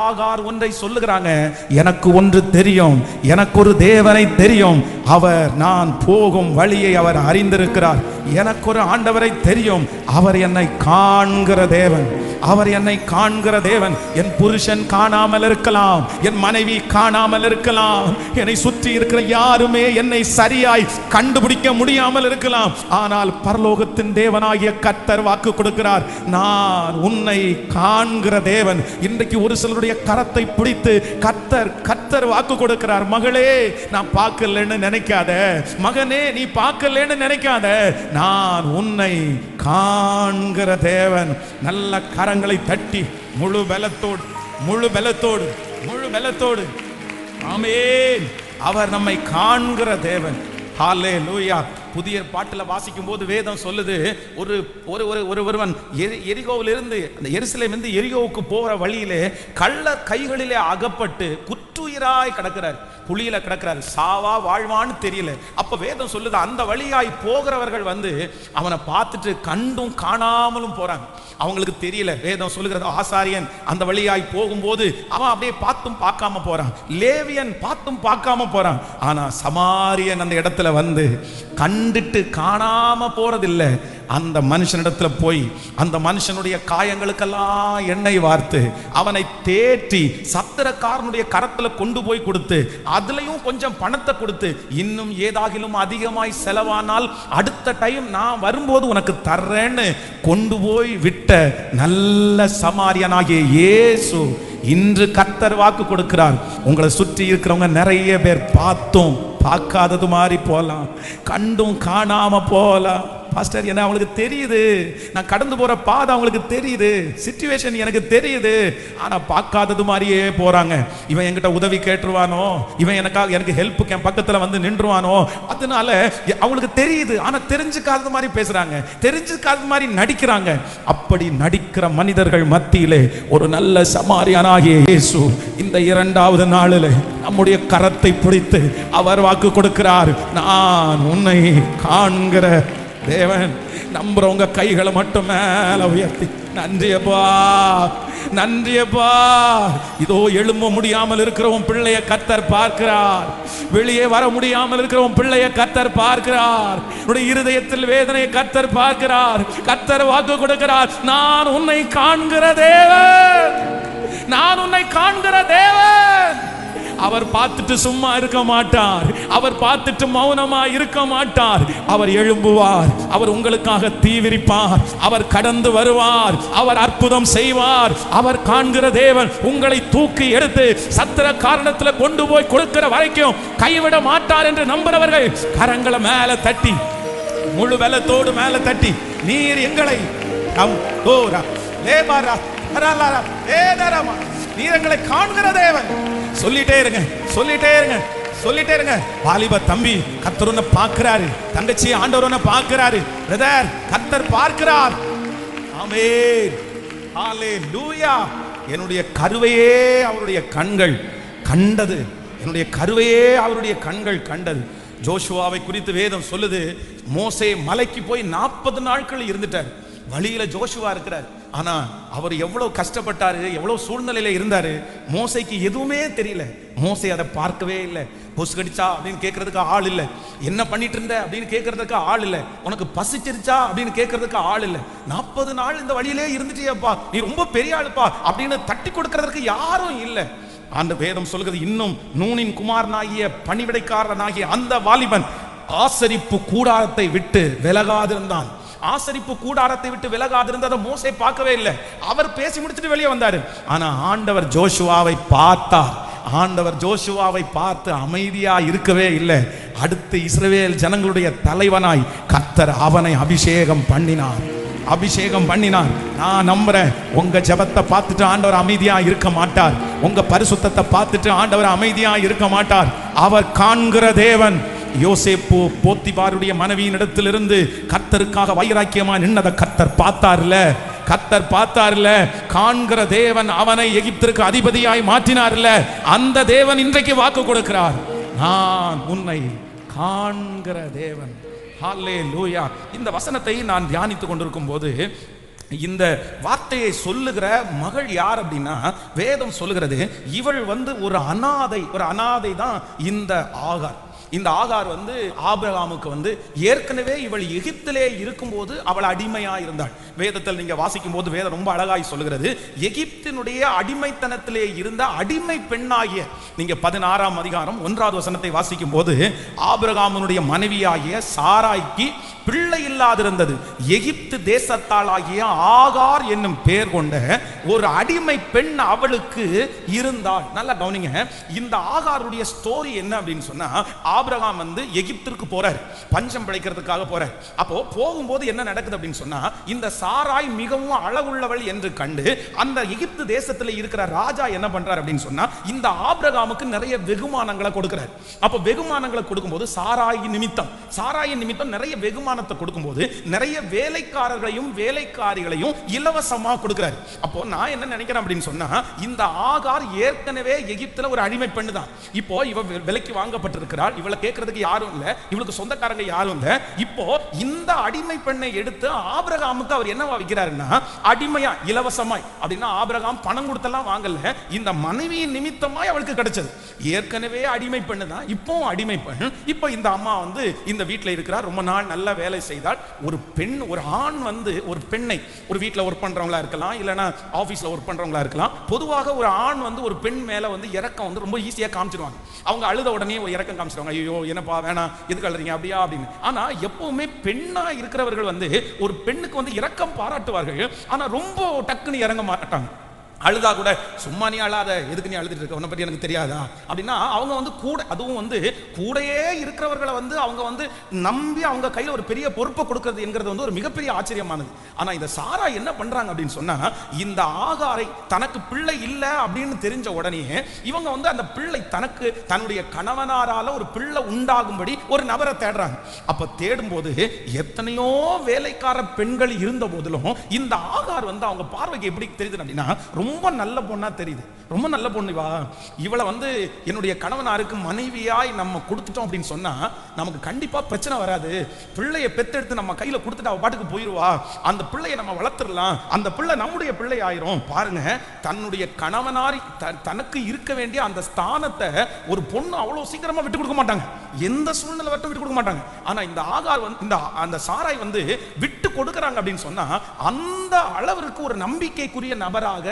ஆகார் ஒன்றை சொல்லுகிறாங்க, எனக்கு ஒன்று தெரியும், எனக்கு ஒரு தேவனை தெரியும், அவர் நான் போகும் வழியை அவர் அறிந்திருக்கிறார். எனக்கு ஒரு ஆண்டவரை தெரியும், அவர் என்னை காண்கிற தேவன், அவர் என்னை காண்கிற தேவன். என் புருஷன் காணாமல் இருக்கலாம், என் மனைவி காணாமல் இருக்கலாம், என்னை சுற்றி இருக்கிற யாருமே என்னை சரியாய் கண்டுபிடிக்க முடியாமல் இருக்கலாம். ஆனால் பரலோகத்தின் தேவனாகிய கர்த்தர் வாக்கு கொடுக்கிறார், நான் உன்னை காண்கிற தேவன். இன்றைக்கு ஒரு சிலருடைய கரத்தை பிடித்து கர்த்தர் வாக்கு கொடுக்கிறார், மகளே நான் பார்க்கலன்னு நினைக்காத, மகனே நீ பார்க்கலன்னு நினைக்காத, நான் உன்னை காண்கிற தேவன். நல்ல கரங்களை தட்டி முழு பலத்தோடு ஆமென். அவர் நம்மை காண்கிற தேவன். ஹல்லேலூயா. புதிய பாட்டில் வாசிக்கும் போது வேதம் சொல்லுது, ஒருவன் எரிகோவிலிருந்து அந்த எருசலேமிலிருந்து எரிகோவுக்கு போகிற வழியிலே கள்ள கைகளிலே அகப்பட்டு குற்றுயிராய் கிடக்கிறார், குழியில கிடக்கிறார், சாவா வாழ்வான்னு தெரியல. அப்ப வேதம் சொல்லுது, அந்த வழியாய் போகிறவர்கள் வந்து அவனை பார்த்துட்டு கண்டும் காணாமலும் போறாங்க, அவங்களுக்கு தெரியல. வேதம் சொல்லுகிறது, ஆசாரியன் அந்த வழியாய் போகும்போது அவன் அப்படியே பார்த்தும் பார்க்காம போறான், லேவியன் பார்த்தும் பார்க்காம போறான். ஆனா சமாரியன் அந்த இடத்துல வந்து கண்டுட்டு காணாம போறதில்லை. அந்த மனுஷனிடத்துல போய் அந்த மனுஷனுடைய காயங்களுக்கெல்லாம் எண்ணெய் வார்த்து அவனை தேற்றி சத்திரக்காரனுடைய கரத்துல கொண்டு போய் கொடுத்து அதுலயும் கொஞ்சம் பணத்தை கொடுத்து, இன்னும் ஏதாகிலும் அதிகமாய் செலவானால் அடுத்த டைம் நான் வரும்போது உனக்கு தர்றேன்னு கொண்டு போய் விட்ட நல்ல சமாரியனாகிய இயேசு இன்று கர்த்தர் வாக்கு கொடுக்கிறார். உங்களை சுற்றி இருக்கிறவங்க நிறைய பேர் பார்த்தும் பார்க்காதது மாதிரி போலாம், கண்டும் காணாம போலாம். பாஸ்டர், என்ன அவங்களுக்கு தெரியுது, நான் கடந்து போற பாதை அவங்களுக்கு தெரியுது, சிச்சுவேஷன் எனக்கு தெரியுது, ஆனா பார்க்காதது மாதிரியே போறாங்க. இவன் என்கிட்ட உதவி கேட்டுருவானோ, இவன் எனக்கு ஹெல்ப் என் பக்கத்துல வந்து நின்றுவானோ, அதனால அவங்களுக்கு தெரியுது, ஆனா தெரிஞ்சுக்காத மாதிரி பேசுறாங்க, தெரிஞ்சுக்காத மாதிரி நடிக்கிறாங்க. அப்படி நடிக்கிற மனிதர்கள் மத்தியிலே ஒரு நல்ல சமாரியனாகிய இயேசு இந்த 2வது நாளில் நம்முடைய கரத்தை பிடித்து அவர் வாக்கு கொடுக்கிறார், நான் உன்னை காண்கிற தேவன். நம்புறவங்க கைகளை மட்டும் மேல உயர்த்தி, நன்றியப்பா, நன்றியப்பா. இதோ எழும்ப முடியாமல் இருக்கிறவன் பிள்ளைய கர்த்தர் பார்க்கிறார், வெளியே வர முடியாமல் இருக்கிறவன் பிள்ளைய கர்த்தர் பார்க்கிறார், உன்னுடைய இருதயத்தில் வேதனையை கர்த்தர் பார்க்கிறார். கர்த்தர் வாக்கு கொடுக்கிறார், நான் உன்னை காண்கிற தேவன், நான் உன்னை காண்கிற தேவன். அவர் பார்த்துட்டு சும்மா இருக்க மாட்டார், அவர் பார்த்துட்டு மௌனமா இருக்க மாட்டார். அவர் எழும்புவார், அவர் உங்களுக்காக தீவிரிப்பார், அவர் கடந்து வருவார், அவர் அற்புதம் செய்வார். அவர் காண்கிற தேவன் உங்களை தூக்கி எடுத்து சத்திர காரணத்துல கொண்டு போய் கொடுக்கிற வரைக்கும் கைவிட மாட்டார் என்று நம்புறவர்கள் கரங்களை மேல தட்டி, முழு பலத்தோடு மேல தட்டி, நீர் எங்களை நீர் எங்களை காண்கிற தேவன் சொல்லிட்டே இருங்க, சொல்லிட்டே இருங்க, சொல்லிட்டே இருங்க. வாலிப தம்பி, கர்த்தர் உன்னை பார்க்கிறாரு, தங்கச்சி ஆண்டவர் உன்னை பார்க்கிறாரு, பிரதர் கர்த்தர் பார்க்கிறார். ஆமென், ஹல்லேலூயா. என்னுடைய கருவையே அவருடைய கண்கள் கண்டது, என்னுடைய கருவையே அவருடைய கண்கள் கண்டது. ஜோஷுவாவை குறித்து வேதம் சொல்லுது, மோசே மலைக்கு போய் 40 நாட்கள் இருந்துட்டார். வழியில ஜோஷுவா இருக்கிறார், ஆனா அவர் எவ்வளவு கஷ்டப்பட்டாரு, எவ்வளவு சூழ்நிலையில இருந்தாரு. மோசைக்கு எதுவுமே தெரியல, மோசை அதை பார்க்கவே இல்லை. பொசு கடிச்சா அப்படின்னு கேட்கறதுக்கு ஆள் இல்லை, என்ன பண்ணிட்டு இருந்த அப்படின்னு கேட்கறதுக்கு ஆள் இல்லை, உனக்கு பசிச்சிருச்சா அப்படின்னு கேட்கறதுக்கு ஆள் இல்லை. 40 நாள் இந்த வழியிலே இருந்துட்டியப்பா, நீ ரொம்ப பெரிய ஆளுப்பா அப்படின்னு தட்டி கொடுக்கறதுக்கு யாரும் இல்லை. அந்த வேதம் சொல்கிறது, இன்னும் நூனின் குமாரனாகிய பணிவிடைக்காரனாகிய அந்த வாலிபன் ஆசரிப்பு கூடாரத்தை விட்டு விலகாதிருந்தான். ஆசரிப்பு கூடாரத்தை விட்டு விலகாதிருந்ததை மோசே பார்க்கவே இல்லை. அவர் பேசி முடிச்சுட்டு வெளியே வந்தாரு. ஆனா ஆண்டவர் ஜோஷுவாவை பார்த்தார். ஆண்டவர் ஜோஷுவாவை பார்த்து அமைதியா இருக்கவே இல்லை. அடுத்து இஸ்ரவேல் ஜனங்களுடைய தலைவனாய் கர்த்தர் அவனை அபிஷேகம் பண்ணினார், அபிஷேகம் பண்ணினார். நான் நம்புறேன், உங்க ஜெபத்தை பார்த்துட்டு ஆண்டவர் அமைதியா இருக்க மாட்டார், உங்க பரிசுத்தத்தை பார்த்துட்டு ஆண்டவர் அமைதியா இருக்க மாட்டார். அவர் காண்கிற தேவன். யோசேப்பு போத்திபாருடைய மனைவியின் இடத்திலிருந்து கர்த்தருக்காக வைராக்கியமா நின்னதை கர்த்தர் பார்த்தார்ல, கர்த்தர் பார்த்தார்ல. காண்கிற தேவன் அவனை எகிப்திற்கு அதிபதியாய் மாற்றினார்ல, அந்த தேவன் இன்றைக்கு வாக்கு கொடுக்கிறார், நான் உன்னை காண்கிற தேவன். ஹல்லேலூயா. இந்த வசனத்தை நான் தியானித்துக் கொண்டிருக்கும் போது இந்த வார்த்தையை சொல்லுகிற மகள் யார் அப்படின்னா, வேதம் சொல்லுகிறது இவள் ஒரு அனாதை தான் இந்த ஆகார். இந்த ஆகார் ஆபிரகாமுக்கு ஏற்கனவே இவள் எகிப்திலே இருக்கும்போது அவள் அடிமையா இருந்தாள். வேதத்தில் நீங்க வாசிக்கும் போது வேதம் ரொம்ப அழகாய் சொல்லுகிறது, எகிப்தினுடைய அடிமைத்தனத்திலே இருந்த அடிமை பெண்ணாகிய, நீங்க 16ஆம் அதிகாரம் 1வது வசனத்தை வாசிக்கும் போது, ஆபிரகாமுடைய மனைவியாகிய சாராய்க்கு பிள்ளை இல்லாதிருந்தது. எகிப்து தேசத்தால் ஆகிய ஆகார் என்னும் பெயர் கொண்ட ஒரு அடிமை பெண் அவளுக்கு இருந்தாள். நல்லா கவனிங்க, இந்த ஆகாருடைய ஸ்டோரி என்ன அப்படின்னு சொன்னா, ஆபிரகாம் எகிப்திற்கு போறார், பஞ்சம் பிழைக்கிறதுக்காக போறார். அப்போ போகும்போது என்ன நடக்குது அப்படின்னு சொன்னா, இந்த சாராய் மிகவும் அழகுள்ளவள் என்று கண்டு அந்த எகிப்து தேசத்தில் இருக்கிற ராஜா என்ன பண்றார் அப்படின்னு சொன்னா, இந்த ஆபிரகாமுக்கு நிறைய வெகுமானங்களை கொடுக்கிறார். அப்போ வெகுமானங்களை கொடுக்கும்போது சாராயின் நிமித்தம் நிறைய வெகுமானத்தை கொடுக்கும்போது நிறைய வேலைக்காரர்களையும் வேலைக்காரிகளையும் இலவசமா கொடுக்கிறார். அப்போ நான் என்ன நினைக்கிறேன் அப்படின்னு சொன்னா, இந்த ஆகார் ஏற்கனவே எகிப்துல ஒரு அடிமை பெண்ணு தான். இப்போ இவ விலைக்கு வாங்கப்பட்டிருக்கிறாள், இவளை கேட்கறதுக்கு யாரும் இல்ல, இவளுக்கு சொந்தக்காரங்க யாரும் இல்ல. இப்போ இந்த அடிமை பெண்ணை எடுத்து ஆபிரகாமுக்கு அவர் என்னவா விற்கிறாருன்னா, அடிமையா இலவசமாய். அப்படின்னா ஆபிரகாம் பணம் கொடுத்தெல்லாம் வாங்கல, இந்த மனைவியின் நிமித்தமாய் அவளுக்கு கிடைச்சது. ஏற்கனவே அடிமை பெண்ணு தான், இப்போ அடிமை பெண். இப்போ இந்த அம்மா இந்த வீட்டில் இருக்கிறார், ரொம்ப நாள் நல்ல வேலை செய்தால். ஒரு ஆண் ஒரு பெண்ணை, ஒரு வீட்டில் ஒர்க் பண்றவங்களா இருக்கலாம், இல்லைன்னா ஆபீஸ்ல ஒர்க் பண்றவங்களா இருக்கலாம், பொதுவாக ஒரு ஆண் ஒரு பெண் மேல இறக்கம் ரொம்ப ஈஸியா காமிச்சிருவாங்க. அவங்க அழுத உடனே ஒரு இறக்கம் காமிச்சிருவாங்க, ஐயோ என்னப்பா வேணாம், எதுக்கு அழுறீங்க அப்படியா அப்படின்னு. ஆனா எப்பவுமே பெண்ணா இருக்கிறவர்கள் ஒரு பெண்ணுக்கு இரக்கம் பாராட்டுவார்கள், ஆனா ரொம்ப டக்குன்னு இறங்க மாட்டாங்க. அழுதா கூட சும்மா நீ அழாத, எதுக்கு நீ அழுதுட்டு இருக்க, உன்னை பற்றி எனக்கு தெரியாதா அப்படின்னா அவங்க கூட, அதுவும் கூடையே இருக்கிறவர்களை அவங்க நம்பி அவங்க கையில் ஒரு பெரிய பொறுப்பை கொடுக்கிறது என்கிறது ஒரு மிகப்பெரிய ஆச்சரியமானது. ஆனா இந்த சாரா என்ன பண்றாங்க அப்படின்னு சொன்னா, இந்த ஆகாரை தனக்கு பிள்ளை இல்லை அப்படின்னு தெரிஞ்ச உடனே இவங்க அந்த பிள்ளை தன்னுடைய கணவனாரால ஒரு பிள்ளை உண்டாகும்படி ஒரு நபரை தேடுறாங்க. அப்ப தேடும்போது எத்தனையோ வேலைக்கார பெண்கள் இருந்த போதிலும் இந்த ஆகார் அவங்க பார்வைக்கு எப்படி தெரியுது அப்படின்னா, ரொம்ப நல்ல பொண்ணா தெரியுது. ரொம்ப நல்ல பொண்ணு இவளை என்னுடைய கணவனாருக்கு மனைவியாய் நம்ம கொடுத்துட்டோம் அப்படின்னு சொன்னா நமக்கு கண்டிப்பா பிரச்சனை வராது. பிள்ளையை பெத்தெடுத்து நம்ம கையில கொடுத்துட்டு அவ பாட்டுக்கு போயிருவா, அந்த பிள்ளையை நம்ம வளர்த்துடலாம், அந்த பிள்ளை நம்முடைய பிள்ளை ஆயிரும். பாருங்க, தன்னுடைய கணவனாரி தனக்கு இருக்க வேண்டிய அந்த ஸ்தானத்தை ஒரு பொண்ணு அவ்வளவு சீக்கிரமா விட்டு கொடுக்க மாட்டாங்க, எந்த சூழ்நிலை விட்டு கொடுக்க மாட்டாங்க. ஆனா இந்த ஆகார் அந்த சாராய் விட்டு கொடுக்கறாங்க அப்படின்னு சொன்னா, அந்த அளவிற்கு ஒரு நம்பிக்கைக்குரிய நபராக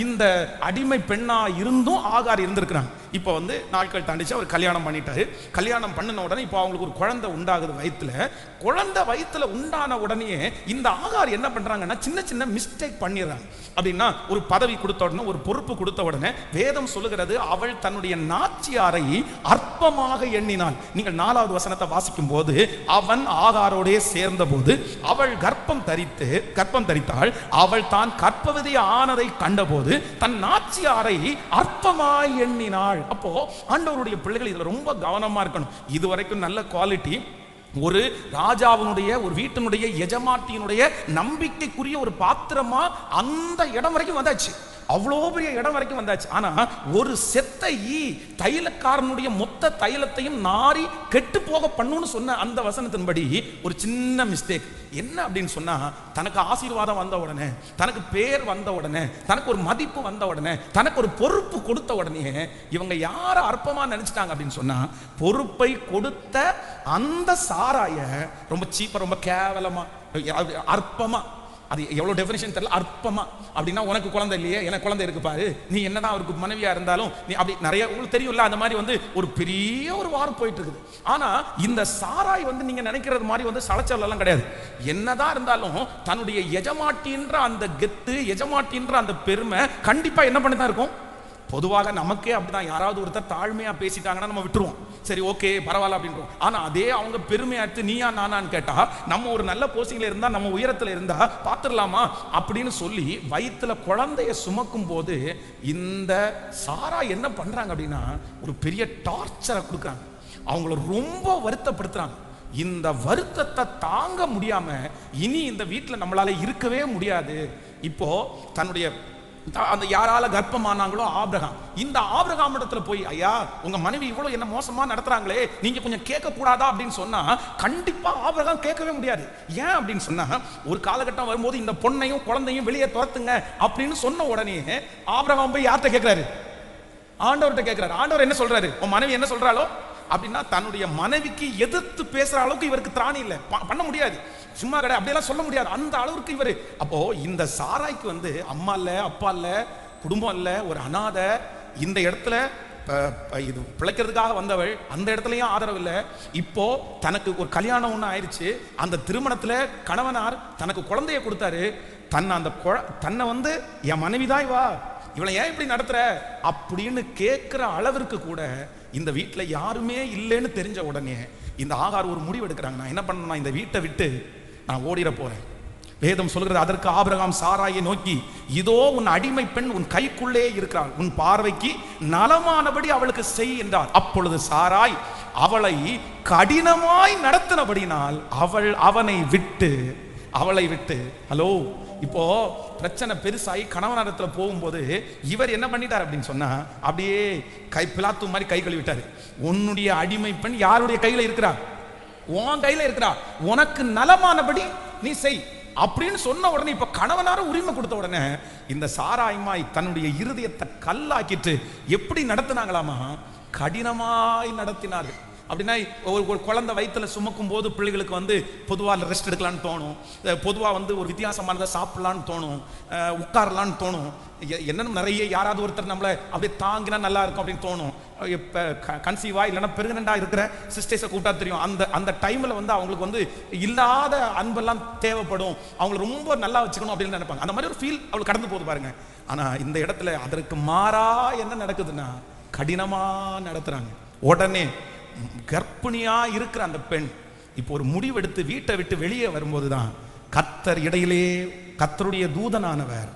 இந்த அடிமை பெண்ணா இருந்தும் ஆகார் இருந்திருக்கிறாங்க. இப்போ நாட்கள் தாண்டிச்சு, அவர் கல்யாணம் பண்ணிட்டாரு. கல்யாணம் பண்ணின உடனே இப்போ அவங்களுக்கு ஒரு குழந்தை உண்டாகுது வயிற்றுல. குழந்தை வயிற்றுல உண்டான உடனே இந்த ஆகார் என்ன பண்றாங்கன்னா, சின்ன சின்ன மிஸ்டேக் பண்ணிடுறாங்க. அப்படின்னா ஒரு பதவி கொடுத்த உடனே, ஒரு பொறுப்பு கொடுத்த உடனே வேதம் சொல்லுகிறது, அவள் தன்னுடைய நாச்சியாரை அற்பமாக எண்ணினாள். நீங்கள் 4வது வசனத்தை வாசிக்கும் போது, அவன் ஆகாரோடே சேர்ந்த போது அவள் கர்ப்பம் தரித்தாள். அவள் தான் கர்ப்பவதி ஆனதை கண்டபோது தன் நாச்சியாரை அற்பமாய் எண்ணினாள். அப்போ ஆண்டவருடைய பிள்ளைகள் இதுல ரொம்ப கவனமா இருக்கணும். இதுவரைக்கும் நல்ல குவாலிட்டி, ஒரு ராஜாவினுடைய, ஒரு வீட்டினுடைய எஜமாட்டியினுடைய நம்பிக்கைக்குரிய ஒரு பாத்திரமா அந்த இடம் வரைக்கும் வந்தாச்சு, அவ்வளோ பெரிய இடம் வரைக்கும் வந்தாச்சு. ஆனா ஒரு செத்த தைலக்காரனுடைய மொத்த தைலத்தையும் நாரி கெட்டு போக பண்ணுன்னு சொன்ன அந்த வசனத்தின்படி ஒரு சின்ன மிஸ்டேக் என்ன அப்படின்னு சொன்னா, தனக்கு ஆசீர்வாதம் வந்த உடனே, தனக்கு பேர் வந்த உடனே, தனக்கு ஒரு மதிப்பு வந்த உடனே, தனக்கு ஒரு பொறுப்பு கொடுத்த உடனே இவங்க யார அற்பமா நினைச்சிட்டாங்க அப்படின்னு சொன்னா, பொறுப்பை கொடுத்த அந்த சாராய ரொம்ப சீப்பா, ரொம்ப கேவலமா, அற்பமா, அது எவ்வளவு டெஃபினிஷன் தெரியல, அற்பமா அப்படின்னா, உனக்கு குழந்தை இல்லையே, எனக்கு குழந்தை இருக்கு பாரு, நீ என்னதான் அவருக்கு மனைவியா இருந்தாலும் நீ அப்படி நிறைய உங்களுக்கு தெரியும்ல, அந்த மாதிரி ஒரு பெரிய ஒரு வாரம் போயிட்டு இருக்குது. ஆனா இந்த சாராய் நீங்க நினைக்கிறது மாதிரி சலச்சல் எல்லாம் கிடையாது. என்னதான் இருந்தாலும் தன்னுடைய எஜமாட்டின்ற அந்த கெத்து, எஜமாட்டின்ற அந்த பெருமை கண்டிப்பா என்ன பண்ணிதான் இருக்கும். பொதுவாக நமக்கே அப்படிதான், யாராவது ஒருத்தர் தாழ்மையா பேசிட்டாங்கன்னா நம்ம விட்டுருவோம், சரி ஓகே பரவாயில்ல அப்படின்றோம். ஆனா அதே அவங்க பெருமையாட்டு நீயா நானான்னு கேட்டா, நம்ம ஒரு நல்ல போஸ்டிங்ல இருந்தா, நம்ம உயரத்துல இருந்தா பாத்துடலாமா அப்படின்னு சொல்லி வயிற்றுல குழந்தைய சுமக்கும் போது இந்த சாரா என்ன பண்றாங்க அப்படின்னா, ஒரு பெரிய டார்ச்சரை கொடுக்குறாங்க, அவங்கள ரொம்ப வருத்தப்படுத்துறாங்க. இந்த வருத்தத்தை தாங்க முடியாம இனி இந்த வீட்டில் நம்மளால இருக்கவே முடியாது. இப்போ தன்னுடைய அந்த யாரால கர்ப்பமானாங்களோ ஆபிரகாம். இந்த ஆபிரகாம் இடத்துல போய், ஐயா உங்க மனைவி இவ்வளவு என்ன மோசமா நடத்துறாங்களே, நீங்க கொஞ்சம் கேட்க கூடாதா அப்படின்னு சொன்னா கண்டிப்பா ஆபிரகாம் கேட்கவே முடியாது. ஏன் அப்படின்னு சொன்னா, ஒரு காலகட்டம் வரும்போது இந்த பொண்ணையும் குழந்தையும் வெளியே துரத்துங்க அப்படின்னு சொன்ன உடனே ஆபிரகாம் போய் யார்கிட்ட கேட்கிறாரு? ஆண்டவர்கிட்ட கேட்கிறாரு. ஆண்டவர் என்ன சொல்றாரு? உன் மனைவி என்ன சொல்றாளோ அப்படின்னா, தன்னுடைய மனைவிக்கு எதிர்த்து பேசுற அளவுக்கு இவருக்கு திராணி இல்லை, பண்ண முடியாது. சும்மா கடை அப்படியெல்லாம் சொல்ல முடியாது, அந்த அளவுக்கு இவர். அப்போ இந்த சாராய்க்கு வந்து அம்மா இல்ல, அப்பா இல்ல, குடும்பம் இல்ல, ஒரு அனாதை. இந்த இடத்துல இது பிழைக்கிறதுக்காக வந்தவள், அந்த இடத்துலயும் ஆதரவு இல்லை. இப்போ தனக்கு ஒரு கல்யாணம் ஒண்ணு ஆயிடுச்சு. அந்த திருமணத்துல கணவனார் தனக்கு குழந்தைய கொடுத்தாரு. தன்னை வந்து என் மனைவிதான் வா, இவளை ஏன் இப்படி நடத்துற அப்படின்னு கேட்கிற அளவிற்கு கூட இந்த வீட்டுல யாருமே இல்லைன்னு தெரிஞ்ச உடனே இந்த ஆகார் ஒரு முடிவு எடுக்கிறாங்க. நான் என்ன பண்ண, இந்த வீட்டை விட்டு நான் ஓடிட போறேன். வேதம் சொல்கிறது, அதற்கு ஆபிரகாம் சாராயை நோக்கி, இதோ உன் அடிமை பெண் உன் கைக்குள்ளே இருக்கிறாள், உன் பார்வைக்கு நலமானபடி அவளுக்கு செய் என்றார். அப்பொழுது சாராய் அவளை கடினமாய் நடத்தினபடினால் அவளை விட்டு ஹலோ, இப்போ பிரச்சனை பெருசாகி கணவனிடத்துல போகும்போது இவர் என்ன பண்ணிட்டார் அப்படின்னு சொன்னா, அப்படியே பிலாத்து மாதிரி கை கழுவிட்டாரு. உன்னுடைய அடிமை பெண் யாருடைய கையில இருக்கிறா? உன் கையில இருக்கிறா, உனக்கு நலமானபடி நீ செய் அப்படின்னு சொன்ன உடனே, இப்ப கணவனார உரிமை கொடுத்த உடனே இந்த சாராய்மாய் தன்னுடைய இருதயத்தை கல்லாக்கிட்டு எப்படி நடத்தினாங்களாமா? கடினமாய் நடத்தினார்கள். அப்படின்னா ஒரு குழந்தை வயிற்றுல சுமக்கும் போது பிள்ளைகளுக்கு வந்து பொதுவாக ரெஸ்ட் எடுக்கலான்னு தோணும், பொதுவாக வந்து ஒரு வித்தியாசமானதை சாப்பிடலான்னு தோணும், உட்காரலான்னு தோணும், என்னென்ன நிறைய யாராவது ஒருத்தர் நம்மளை அப்படியே தாங்கினா நல்லா இருக்கும் அப்படின்னு தோணும். இப்போ கன்சீவா இல்லைன்னா பெருகனண்டா இருக்கிற சிஸ்டர்ஸை கூட்டா தெரியும், அந்த டைமில் வந்து அவங்களுக்கு வந்து இல்லாத அன்பெல்லாம் தேவைப்படும், அவங்களை ரொம்ப நல்லா வச்சுக்கணும் அப்படின்னு நினைப்பாங்க. அந்த மாதிரி ஒரு ஃபீல் அவளுக்கு கடந்து போகுது பாருங்க. ஆனால் இந்த இடத்துல அதற்கு மாறா என்ன நடக்குதுன்னா, கடினமாக நடத்துகிறாங்க. உடனே கர்ப்பிணியா இருக்கிற அந்த பெண் இப்போ ஒரு முடிவெடுத்து வீட்டை விட்டு வெளியே வரும்போது தான் கர்த்தர் இடையிலே, கர்த்தருடைய தூதனானவர்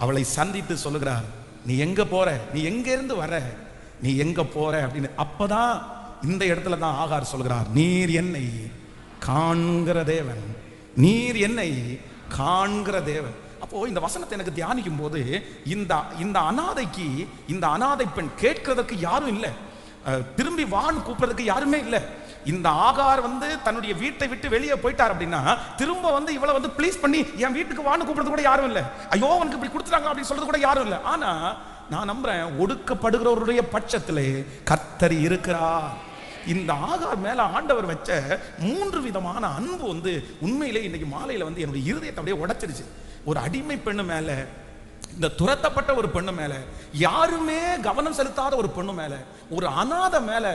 அவளை சந்தித்து சொல்லுகிறார், நீ எங்க போற, நீ எங்க இருந்து வர, நீ எங்க போற அப்படின்னு. அப்பதான் இந்த இடத்துல தான் ஆகார் சொல்கிறார், நீர் என்னை காண்கிற தேவன், நீர் என்னை காண்கிற தேவன். அப்போ இந்த வசனத்தை எனக்கு தியானிக்கும் போது இந்த அனாதைக்கு, இந்த அனாதை பெண் கேட்கிறதுக்கு யாரும் இல்லை, திரும்பி வான் கூப்பிடுறதுக்கு யாருமே இல்லை. இந்த ஆகார் வந்து தன்னுடைய வீட்டை விட்டு வெளியே போயிட்டார் அப்படின்னா திரும்ப வந்து இவளை வந்து ப்ளீஸ் பண்ணி என் வீட்டுக்கு வான்னு கூப்பிடுறது கூட யாரும் இல்லை, ஐயோ அவனுக்கு இப்படி கொடுத்துட்டாங்க அப்படின்னு சொல்றது கூட யாரும் இல்லை. ஆனா நான் நம்புறேன், ஒடுக்கப்படுகிறவருடைய பட்சத்திலே கர்த்தர் இருக்கிறார். இந்த ஆகார் மேல ஆண்டவர் வச்ச 3 விதமான அன்பு வந்து உண்மையிலே இன்னைக்கு மாலையில வந்து என்னுடைய இருதயத்தை அப்படியே உடைச்சிருச்சு. ஒரு அடிமை பெண்ணு மேல, இந்த துரத்தப்பட்ட ஒரு பெண்ணு மேல, யாருமே கவனம் செலுத்தாத ஒரு பெண்ணு மேல, ஒரு அனாதை மேல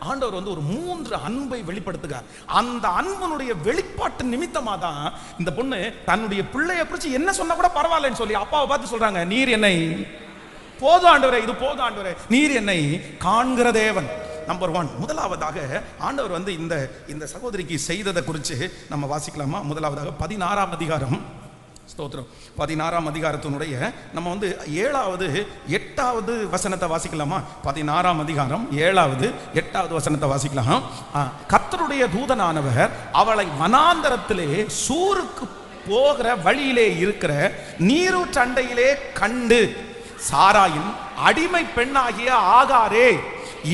ஆண்டவர் வந்து ஒரு 3 அன்பை வெளிப்படுத்துகிறார். அந்த அன்பனுடைய வெளிப்பாட்டு நிமித்தமா தான் இந்த பொண்ணு தன்னுடைய பிள்ளைய குறிச்சு என்ன சொன்னா கூட பரவாயில்லன்னு சொல்லி அப்பாவை பார்த்து சொல்றாங்க, நீர் என்னை போதும் ஆண்டவரே, இது போதும் ஆண்டவரே, நீர் என்னை காண்கிற தேவன். நம்பர் 1. முதலாவதாக ஆண்டவர் வந்து இந்த சகோதரிக்கு செய்ததை குறித்து நம்ம வாசிக்கலாமா? முதலாவதாக 16ஆம் அதிகாரம், ஸ்தோத்திரம், 16ஆம் அதிகாரத்தினுடைய நம்ம வந்து 7வது 8வது வசனத்தை வாசிக்கலாமா? 16ஆம் அதிகாரம் 7வது 8வது வசனத்தை வாசிக்கலாம். கர்த்தருடைய தூதனானவர் அவளை வனாந்தரத்திலே சூருக்கு போகிற வழியிலே இருக்கிற நீரூற்றண்டையிலே கண்டு, சாராயின் அடிமை பெண்ணாகிய ஆகாரே,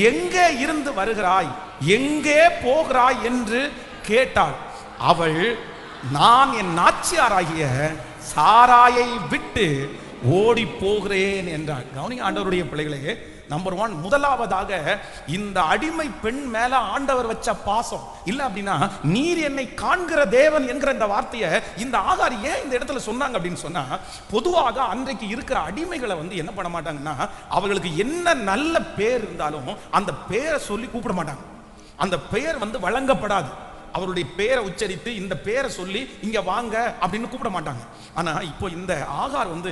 எங்கே இருந்து வருகிறாய், எங்கே போகிறாய் என்று கேட்டாள். அவள், நான் என் நாச்சியாராகிய சாராயை விட்டு ஓடி போகிறேன் என்றாள். கவனிங்க ஆண்டவருடைய பிள்ளைகளே, நம்பர் 1, முதலாவதாக இந்த அடிமை பெண் மேல ஆண்டவர் வச்ச பாசம் இல்ல அப்படின்னா, நீர் என்னை காண்கிற தேவன் என்கிற இந்த வார்த்தையை இந்த ஆகார் ஏன் இந்த இடத்துல சொன்னாங்க அப்படின்னு சொன்னா, பொதுவாக அன்றைக்கு இருக்கிற அடிமைகளை வந்து என்ன பண்ண மாட்டாங்கன்னா, அவர்களுக்கு என்ன நல்ல பேர் இருந்தாலும் அந்த பேரை சொல்லி கூப்பிட மாட்டாங்க, அந்த பெயர் வந்து வழங்கப்படாது. அவருடைய பேரை உச்சரித்து இந்த பேரை சொல்லி இங்க வாங்க அப்படின்னு கூப்பிட மாட்டாங்க. ஆனா இப்போ இந்த ஆகார் வந்து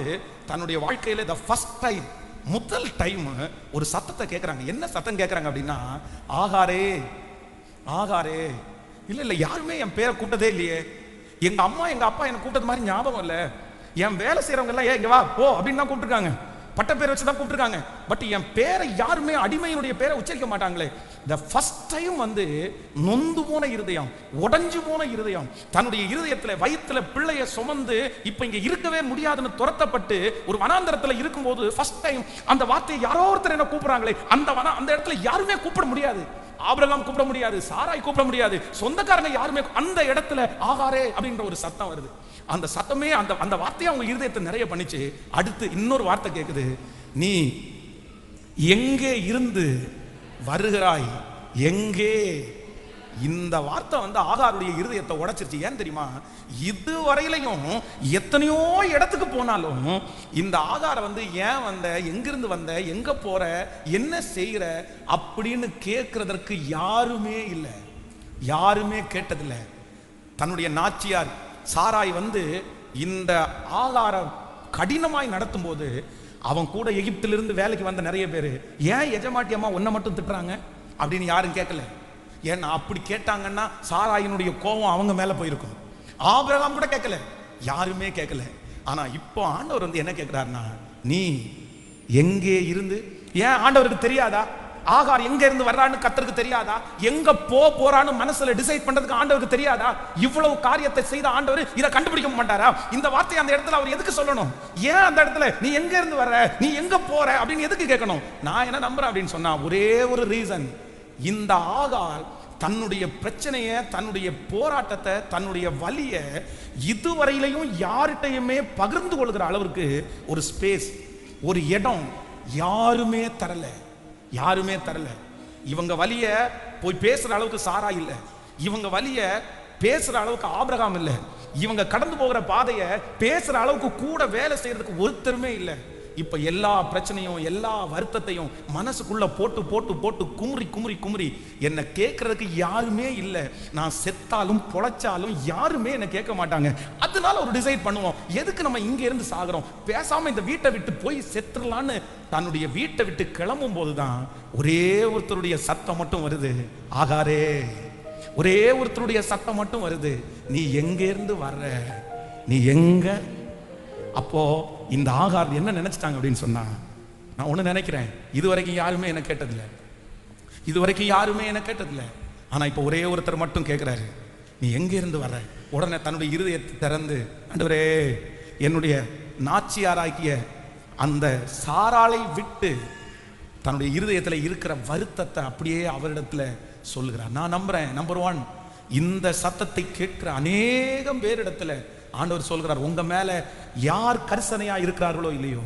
தன்னுடைய வாழ்க்கையில the first time, முதல் டைம் ஒரு சத்தத்தை கேட்கறாங்க. என்ன சத்தம் கேட்கறாங்க அப்படின்னா, ஆகாரே ஆகாரே. இல்ல யாருமே என் பேரை கூப்பிட்டதே இல்லையே, எங்க அம்மா எங்க அப்பா என்ன கூப்பிட்டது மாதிரி ஞாபகம் இல்லை, என் வேலை செய்யறவங்க எல்லாம் இங்க வா போ அப்படின்னு தான் கூப்பிட்டுருக்காங்க. பட்ட பேரை வச்சு தான் கூப்பிட்டுருக்காங்க. பட் என் பேரை யாருமே அடிமையினுடைய பேரை உச்சரிக்க மாட்டாங்களே. த ஃபர்ஸ்ட் டைம் வந்து நொந்து போன இருதயம், உடைஞ்சு போன இருதயம், தன்னுடைய இருதயத்தில் வயிற்றுல பிள்ளைய சுமந்து இப்ப இங்க இருக்கவே முடியாதுன்னு துரத்தப்பட்டு ஒரு வனாந்தரத்தில் இருக்கும்போது ஃபர்ஸ்ட் டைம் அந்த வார்த்தையை யாரோ ஒருத்தர் என்ன கூப்பிடுறாங்களே, அந்த இடத்துல யாருமே கூப்பிட முடியாது. ஆபிரகாம் கூப்பிட முடியாது, சாராய் கூப்பிட முடியாது, சொந்தக்காரங்க யாருமே. அந்த இடத்துல ஆகாரே அப்படின்ற ஒரு சத்தம் வருது. அந்த சத்தமே அந்த வார்த்தையை அவங்க இருதயத்தை நிறைய பண்ணிச்சு. அடுத்து இன்னொரு வார்த்தை கேட்குது, நீ எங்கே இருந்து வருகிறாய், எங்கே. இந்த வார்த்தை வந்து ஆகாருடைய இருதயத்தை உடைச்சிருச்சு. ஏன் தெரியுமா? இதுவரையிலையும் எத்தனையோ இடத்துக்கு போனாலும் இந்த ஆகார வந்து ஏன் வந்த, எங்கிருந்து வந்த, எங்க போற, என்ன செய்யற அப்படின்னு கேட்கறதற்கு யாருமே இல்லை, யாருமே கேட்டதில்லை. தன்னுடைய நாச்சியார் சாராய் வந்து இந்த ஆகாரம் கடினமாய் நடத்தும் போது அவன் கூட எகிப்திலிருந்து வேலைக்கு வந்த நிறைய பேர் ஏன் எஜமாட்டி அம்மா உன்னை மட்டும் திட்டுறாங்க அப்படின்னு யாரும் கேட்கல. ஏன்னா அப்படி கேட்டாங்கன்னா சாராயினுடைய கோபம் அவங்க மேல போயிருக்கும். ஆபிரகாம் கூட கேட்கல, யாருமே கேட்கல. ஆனா இப்போ ஆண்டவர் வந்து என்ன கேட்கிறாருன்னா, நீ எங்கே இருந்து. ஏன் ஆண்டவருக்கு தெரியாதா ஆகார் எங்க இருந்து வர்றான்னு? கர்த்தருக்கு தெரியாதா? எங்க போறான்னு மனசுல டிசைட் பண்றதுக்கு ஆண்டவருக்கு தெரியாதா? இவ்வளவு காரியத்தை செய்த ஆண்டவர் இதை கண்டுபிடிக்க மாட்டாரா? இந்த வார்த்தையை அந்த இடத்துல அவர் எதுக்கு சொல்லணும்? ஏன் அந்த இடத்துல நீ எங்க இருந்து வர்ற, நீ எங்க போற அப்படின்னு எதுக்கு கேட்கணும்? நான் என்ன நம்புறேன் அப்படின்னு சொன்னா ஒரே ஒரு ரீசன், இந்த ஆகார் தன்னுடைய பிரச்சனைய, தன்னுடைய போராட்டத்தை, தன்னுடைய வலிய இதுவரையிலையும் யார்கிட்டையுமே பகிர்ந்து கொள்கிற அளவுக்கு ஒரு ஸ்பேஸ், ஒரு இடம் யாருமே தரல, யாருமே தரல. இவங்க வலிய போய் பேசுற அளவுக்கு சாரா இல்ல, இவங்க வலிய பேசுற அளவுக்கு ஆபிரகாம் இல்ல, இவங்க கடந்து போகிற பாதைய பேசுற அளவுக்கு கூட வேலை செய்யறதுக்கு ஒருத்தருமே இல்லை. இப்ப எல்லா பிரச்சனையும் எல்லா வருத்தத்தையும் மனசுக்குள்ள போட்டு போட்டு போட்டு குமுறி குமுறி குமுறி என்ன கேட்கறதுக்கு யாருமே இல்லை. நான் செத்தாலும் பொழைச்சாலும் யாருமே என்ன கேட்க மாட்டாங்க. அதனால ஒரு டிசைட் பண்ணுவோம், எதுக்கு நம்ம இங்க இருந்து சாகுறோம், பேசாம இந்த வீட்டை விட்டு போய் செத்துறலான்னு தன்னுடைய வீட்டை விட்டு கிளம்பும் போதுதான் ஒரே ஒருத்தருடைய சத்தம் மட்டும் வருது, ஆகாரே. ஒரே ஒருத்தருடைய சத்தம் மட்டும் வருது, நீ எங்க இருந்து வர்ற, நீ எங்க. அப்போ இந்த ஆகார் என்ன நினைச்சிட்டாங்க அப்படின்னு சொன்னா, நான் ஒண்ணு நினைக்கிறேன், இதுவரைக்கும் யாருமே என்ன கேட்டதில்லை, இதுவரைக்கும் யாருமே என்ன கேட்டதில்லை. ஆனா இப்ப ஒரே ஒருத்தர் மட்டும் கேட்கிறாரு, நீ எங்க இருந்து வர்ற. உடனே தன்னுடைய இருதயத்தை திறந்து, ஆண்டவரே, என்னுடைய நாச்சியாராக்கிய அந்த சாராளை விட்டு தன்னுடைய இருதயத்துல இருக்கிற வருத்தத்தை அப்படியே அவரிடத்துல சொல்லுகிறார். நான் நம்புறேன், நம்பர் 1, இந்த சத்தத்தை கேட்கிற அநேகம் பேரிடத்துல ஆண்டவர் சொல்கிறார், உங்க மேல யார் கரிசனையா இருக்கிறார்களோ இல்லையோ,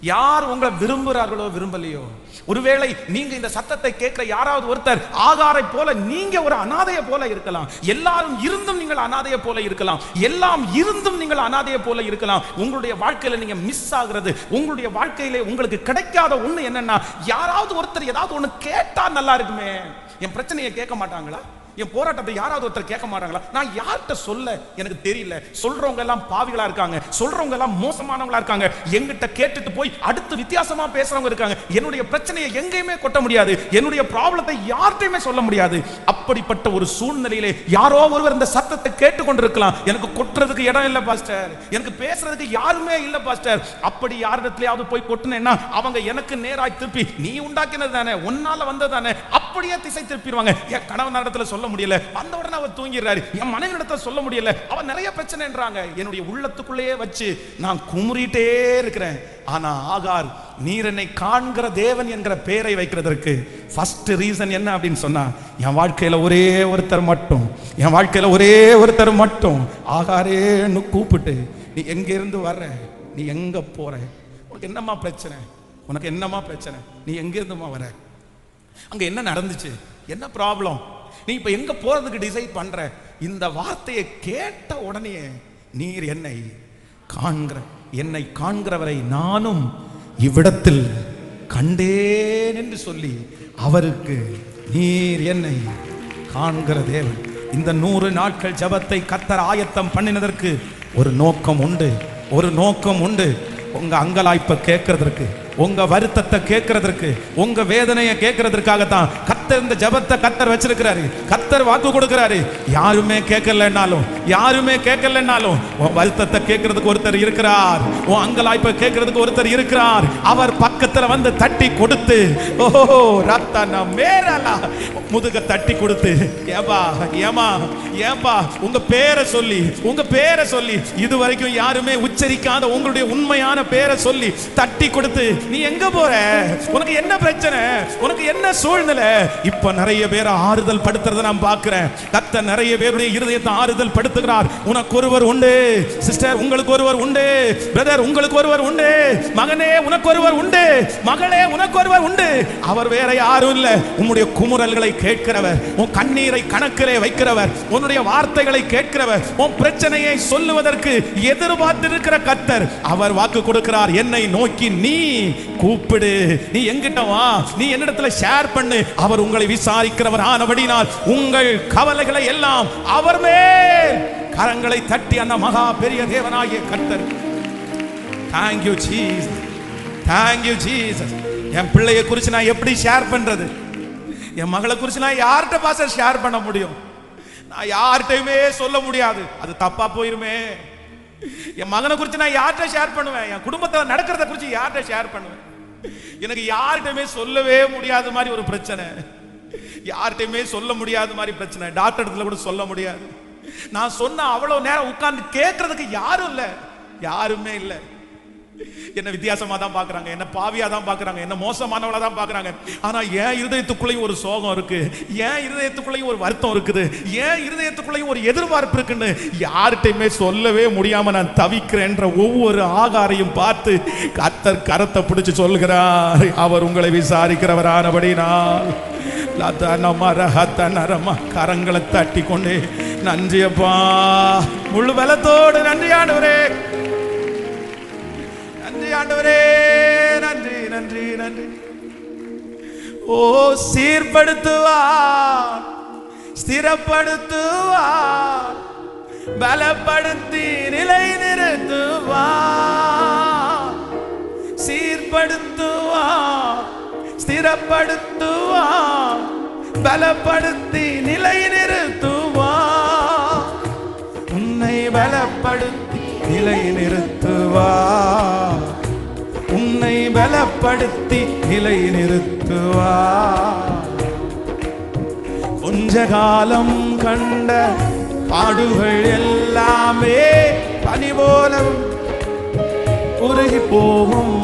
யார் உங்களை விரும்புகிறார்களோ விரும்பலையோ, ஒருவேளை நீங்க இந்த சத்தத்தை கேட்கிற யாராவது ஒருத்தர் ஆகாரை போல நீங்க ஒரு அனாதையை போல இருக்கலாம். எல்லாரும் இருந்தும் நீங்கள் அனாதையை போல இருக்கலாம், எல்லாம் இருந்தும் நீங்கள் அனாதையை போல இருக்கலாம். உங்களுடைய வாழ்க்கையில நீங்க மிஸ் ஆகிறது, உங்களுடைய வாழ்க்கையில உங்களுக்கு கிடைக்காத ஒண்ணு என்னன்னா, யாராவது ஒருத்தர் ஏதாவது ஒண்ணு கேட்டா நல்லா இருக்குமே. என் பிரச்சனையை கேட்க மாட்டாங்களா? என் போராட்டத்தை யாராவது ஒருத்தர் கேட்க மாட்டாங்களா? நான் யார்கிட்ட சொல்ல எனக்கு தெரியல. சொல்றவங்க எல்லாம் பாவிகளா இருக்காங்க, சொல்றவங்க எல்லாம் மோசமானவங்களா இருக்காங்க. எங்கிட்ட கேட்டுட்டு போய் அடுத்து வித்தியாசமா பேசுறவங்க இருக்காங்க. என்னுடைய பிரச்சனையை எங்கேயுமே கொட்ட முடியாது, என்னுடைய ப்ராப்ளத்தை யார்கிட்டயுமே சொல்ல முடியாது. அப்படிப்பட்ட ஒரு சூழ்நிலையிலே யாரோ ஒருவர் இந்த சத்தத்தை கேட்டுக்கொண்டிருக்கலாம், எனக்கு கொட்டுறதுக்கு இடம் இல்லை பாஸ்டர், எனக்கு பேசுறதுக்கு யாருமே இல்லை பாஸ்டர். அப்படி யாரிடத்திலேயாவது போய் கொட்டுனேன்னா அவங்க எனக்கு நேராய் திருப்பி, நீ உண்டாக்கினது தானே, உன்னால வந்தது தானே, அப்படியே திசை திருப்பிடுவாங்க. என் கணவன் இடத்துல சொல்ல முடியல, அந்த உடனே அவர் தூங்கிடுறாரு. என் மனைவி இடத்துல சொல்ல முடியல, அவன் நிறைய பிரச்சனைன்றாங்க. என்னுடைய உள்ளத்துக்குள்ளேயே வச்சு நான் குமுறிட்டே இருக்கிறேன். ஆனா ஆகார், நீர் என்னை காண்கிற தேவன் என்கிற பெயரை வைக்கிறதற்கு ஃபர்ஸ்ட் ரீசன் என்ன அப்படின்னு சொன்னா, என் வாழ்க்கையில ஒரே ஒருத்தர் மட்டும், என் வாழ்க்கையில ஒரே ஒருத்தர் மட்டும் ஆகாரேன்னு கூப்பிட்டு, நீ எங்க இருந்து வர்ற, நீ எங்க போற, உனக்கு என்னமா பிரச்சனை, உனக்கு என்னமா பிரச்சனை, நீ எங்க இருந்துமா வர, அங்க என்ன நடந்துச்சு, என்ன ப்ராப்ளம், நீ இப்ப எங்க போறதுக்கு டிசைட் பண்ற. இந்த வார்த்தையை கேட்ட உடனே, நீர் என்னை காண்கிற, என்னை காண்கிறவரை நானும் இவ்விடத்தில் கண்டேன் என்று சொல்லி அவருக்கு, நீர் என்னை காண்கிற தேவன். இந்த 100 நாட்கள் ஜெபத்தை கர்த்தர் ஆயத்தம் பண்ணினதற்கு ஒரு நோக்கம் உண்டு, ஒரு நோக்கம் உண்டு. உங்க அங்கலாய்ப்பை கேட்கறதற்கு, உங்க வருத்தத்தை கேட்கறதற்கு, உங்க வேதனையை கேட்கறதுக்காகத்தான் கர்த்தர் இந்த ஜெபத்தை கர்த்தர் வச்சிருக்கிறாரு. கர்த்தர் வாக்கு கொடுக்கிறாரு, யாருமே கேட்கலன்னாலும், யாருமே கேட்கலன்னாலும் உன் வருத்தத்தை கேட்கறதுக்கு ஒருத்தர் இருக்கிறார், உன் அங்கலாய்ப்பை கேட்கறதுக்கு ஒருத்தர் இருக்கிறார். அவர் பக்கத்துல வந்து தட்டி கொடுத்து, ஓஹோ ரத்தன மேரலா, முதுக தட்டி கொடுத்து, ஏபா ஏமா ஏன்பா உங்க பேரை சொல்லி, உங்க பேரை சொல்லி, இதுவரைக்கும் யாருமே உச்சரிக்காத உங்களுடைய உண்மையான பேரை சொல்லி தட்டி கொடுத்து, நீ எங்க போற, உனக்கு என்ன பிரச்சனை, உனக்கு என்ன சூழ்நிலை? இப்ப நிறைய பேரை ஆறுதல் படுத்துறதை நான் பார்க்கிறேன். கர்த்தர் நிறைய பேருடைய இருதயத்தை ஆறுதல் படுத்துகிறார். உனக்கு ஒருவர் உண்டு சிஸ்டர், உங்களுக்கு ஒருவர் உண்டு பிரதர், உங்களுக்கு ஒருவர் உண்டு மகனே, உனக்கு ஒருவர் உண்டு மகளே, உனக்கு ஒருவர் உண்டு. அவர் வேற யாரும் இல்ல, உன்னுடைய குமுறல்களை கேட்கிறவர், உன் கண்ணீரை கணக்கிலே வைக்கிறவர், உன்னுடைய வார்த்தைகளை கேட்கிறவர், உன் பிரச்சனையை சொல்லுவதற்கு எதிர்பார்த்திருக்கிற கர்த்தர். அவர் வாக்கு கொடுக்கிறார், என்னை நோக்கி நீ கூப்பிடு, நீ எங்கிட்ட வா, நீ என்னிடத்துல ஷேர் பண்ணு. அவர் உங்களை விசாரிக்கிறவர் ஆனபடினால் உங்கள் கவலைகளை எல்லாம் அவர் மேல் கரங்களை தட்டி அந்த மகா பெரிய தேவனாகிய கர்த்தர். Thank you Jesus, thank you Jesus. என் பிள்ளையை குறித்து நான் எப்படி ஷேர் பண்றது? என் மகளை குறித்து நான் யார்கிட்ட பாஸ்டர் ஷேர் பண்ண முடியும்? நான் யார்கிட்டயுமே சொல்ல முடியாது, அது தப்பா போயிருமே. என் மகனை குறித்து நான் யார்கிட்ட ஷேர் பண்ணுவேன்? என் குடும்பத்தில் நடக்கிறத குறித்து யார்கிட்ட ஷேர் பண்ணுவேன்? எனக்கு யார்கிட்டயுமே சொல்லவே முடியாத மாதிரி ஒரு பிரச்சனை, யார்கிட்டயுமே சொல்ல முடியாத மாதிரி பிரச்சனை, டாக்டர் இடத்துல கூட சொல்ல முடியாது. நான் சொன்ன அவ்வளவு நேரம் உட்கார்ந்து கேட்கறதுக்கு யாரும் இல்ல, யாருமே இல்ல. என்ன வித்தியாசமா தான் பாக்குறாங்க, என்ன பாவியா தான் பாக்குறாங்க, என்ன மோசமானவளா தான் பாக்குறாங்க. ஆனா என் இருதயத்துக்குள்ளேயும் ஒரு சோகம் இருக்கு, என் இருதயத்துக்குள்ளேயும் ஒரு வருத்தம் இருக்குது, என் இருதயத்துக்குள்ளேயும் ஒரு எதிர்பார்ப்பு இருக்குன்னு யார்கிட்டயுமே சொல்லவே முடியாம நான் தவிக்கிறேன்ற ஒவ்வொரு ஆகாரையும் பார்த்து கர்த்தர் கரத்தை பிடிச்சு சொல்கிறார், அவர் உங்களை விசாரிக்கிறவரானபடினால் கரங்களை தட்டி கொண்டே நன்றியப்பா, முழு பலத்தோடு நன்றி ஆண்டவரே, நன்றி ஆண்டவரே, நன்றி நன்றி நன்றி. ஓ சீர்படுத்துவார், ஸ்திரப்படுத்துவார், பலப்படுத்தி நிலை நிறுத்துவார். சீர்படுத்துவார், ஸ்திரப்படுத்துவார், பலப்படுத்தி நிலை நிறுத்துவார். உன்னை பலப்படுத்தி நிலை நிறுத்துவார், உன்னை பலப்படுத்தி நிலை நிறுத்துவார். கொஞ்ச காலம் கண்ட பாடுகள் எல்லாமே பனி போல உருகி போகும்.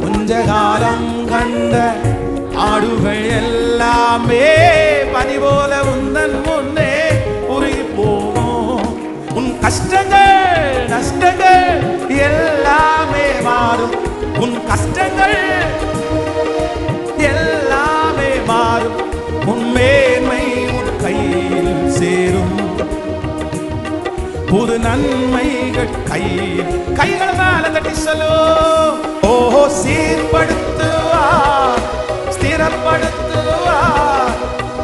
கொஞ்ச காலம் கண்ட ஆடுகள் எல்லாமே பனி போல உந்தன் முன்னே உருகி போகும். உன் கஷ்டங்கள் நஷ்டங்கள் எல்லாமே மாறும், உன் கஷ்டங்கள் எல்லாமே மாறும். உன் மேன்மை உன் கையில் சேரும், புது நன்மைகள் கைகள் மேல தட்டி சொல்லோ. ஓ சீர்படுத்துவார், ஸ்திரப்படுத்துவார்,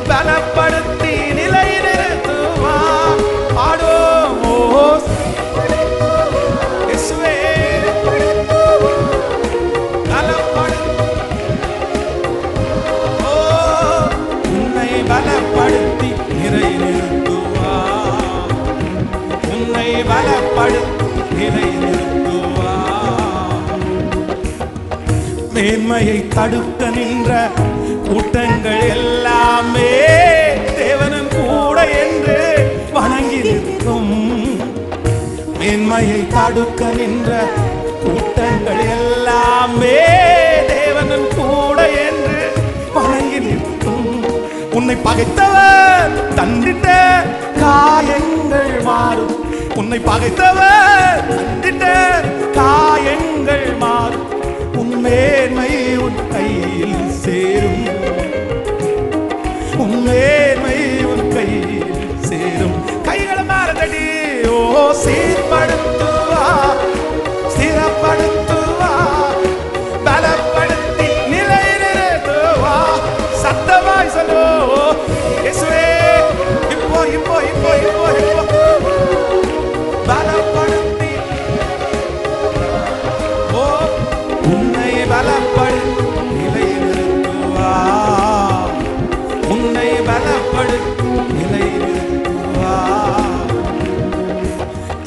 பலப்படுத்தி நிலை நிறுத்துவார். பாடும் ஓ இயேசுவே, உன்னை பலப்படுத்தி நிலை நிறுத்துவார், உன்னை பலப்படுத்தி நிலை நிறுத்துவார். மேன்மையை தடுக்க நின்ற கூட்டங்கள் எல்லாமே தேவனின் கூட என்று வணங்கி நிற்கும். மேன்மையை தடுக்க நின்ற கூட்டங்கள் எல்லாமே தேவனின் கூட என்று வணங்கி நிற்கும். உன்னை பகைத்தவர் தந்திட்ட காயங்கள் மாறும், உன்னை பகைத்தவர் தந்திட்ட காயங்கள் மாறும். உன் மேன்மை உன் கையில் சேரும், உன் மேன்மை உன் கையில் சேரும். கைகளை மாறதடி. ஓ சீர்படுத்துவார், ஸ்திரப்படுத்துவார், பலப்படுத்தி நிலை நிறுத்துவார். சத்தமாய் சொல்லோ இயேசுவே, இப்போ இப்போ இப்போ இப்போ இப்போ பலப்படுத்தி. ஓ உன்னை பலப்படுத்தி நிலை நிறுத்துவார், உன்னை பலப்படுத்தி நிலை நிறுத்துவார்.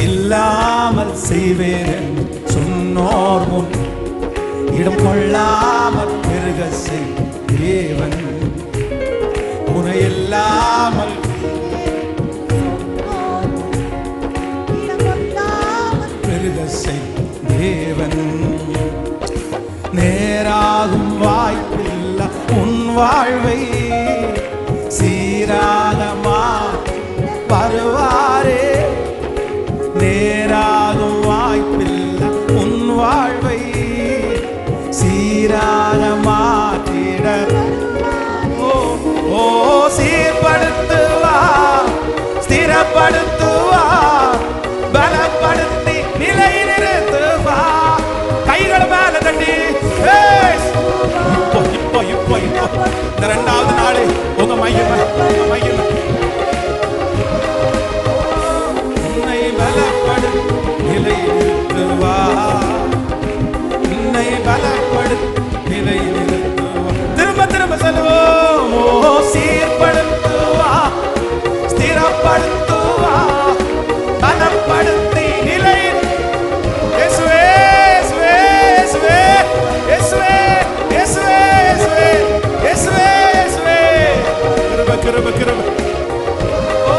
இல்லாமல் செய்வேன் சொன்னோர் முன் இடம் கொள்ளாமல் பெருக செய் தேவன், உன்னை இல்லாமல் பெருக செய் தேவன். நேராகும் வாய்ப்பில்ல உன் வாழ்வை சீராகமா வருவாரே. நேராகும் வாய்ப்பில்ல உன் வாழ்வை சீராக மாற்றிட ஓ சீர்படுத்துவா, ஸ்திரப்படுத்துவா, பலப்படுத்தி நிலை நிறுத்துவா. கைகள் மேல தட்டி இப்போ இப்போ இப்போ இப்போ இந்த 2வது நாள் உங்க மையம் உன்னை பலப்படுத்தி நிலை நிறுத்துவா, உன்னை பலப்படுத்தி நிலை நிறுத்துவா. திரும்ப திரும்ப சொல்லுவோம். ஓ சீர்படுத்துவா, ஸ்திரப்படுத்துவா, பலப்படுத்தி நிலை. இயேசுவே இயேசுவே இயேசுவே இயேசுவே இயேசுவே இயேசுவே இயேசுவே கிருபை கிருபை கிருபை. ஓ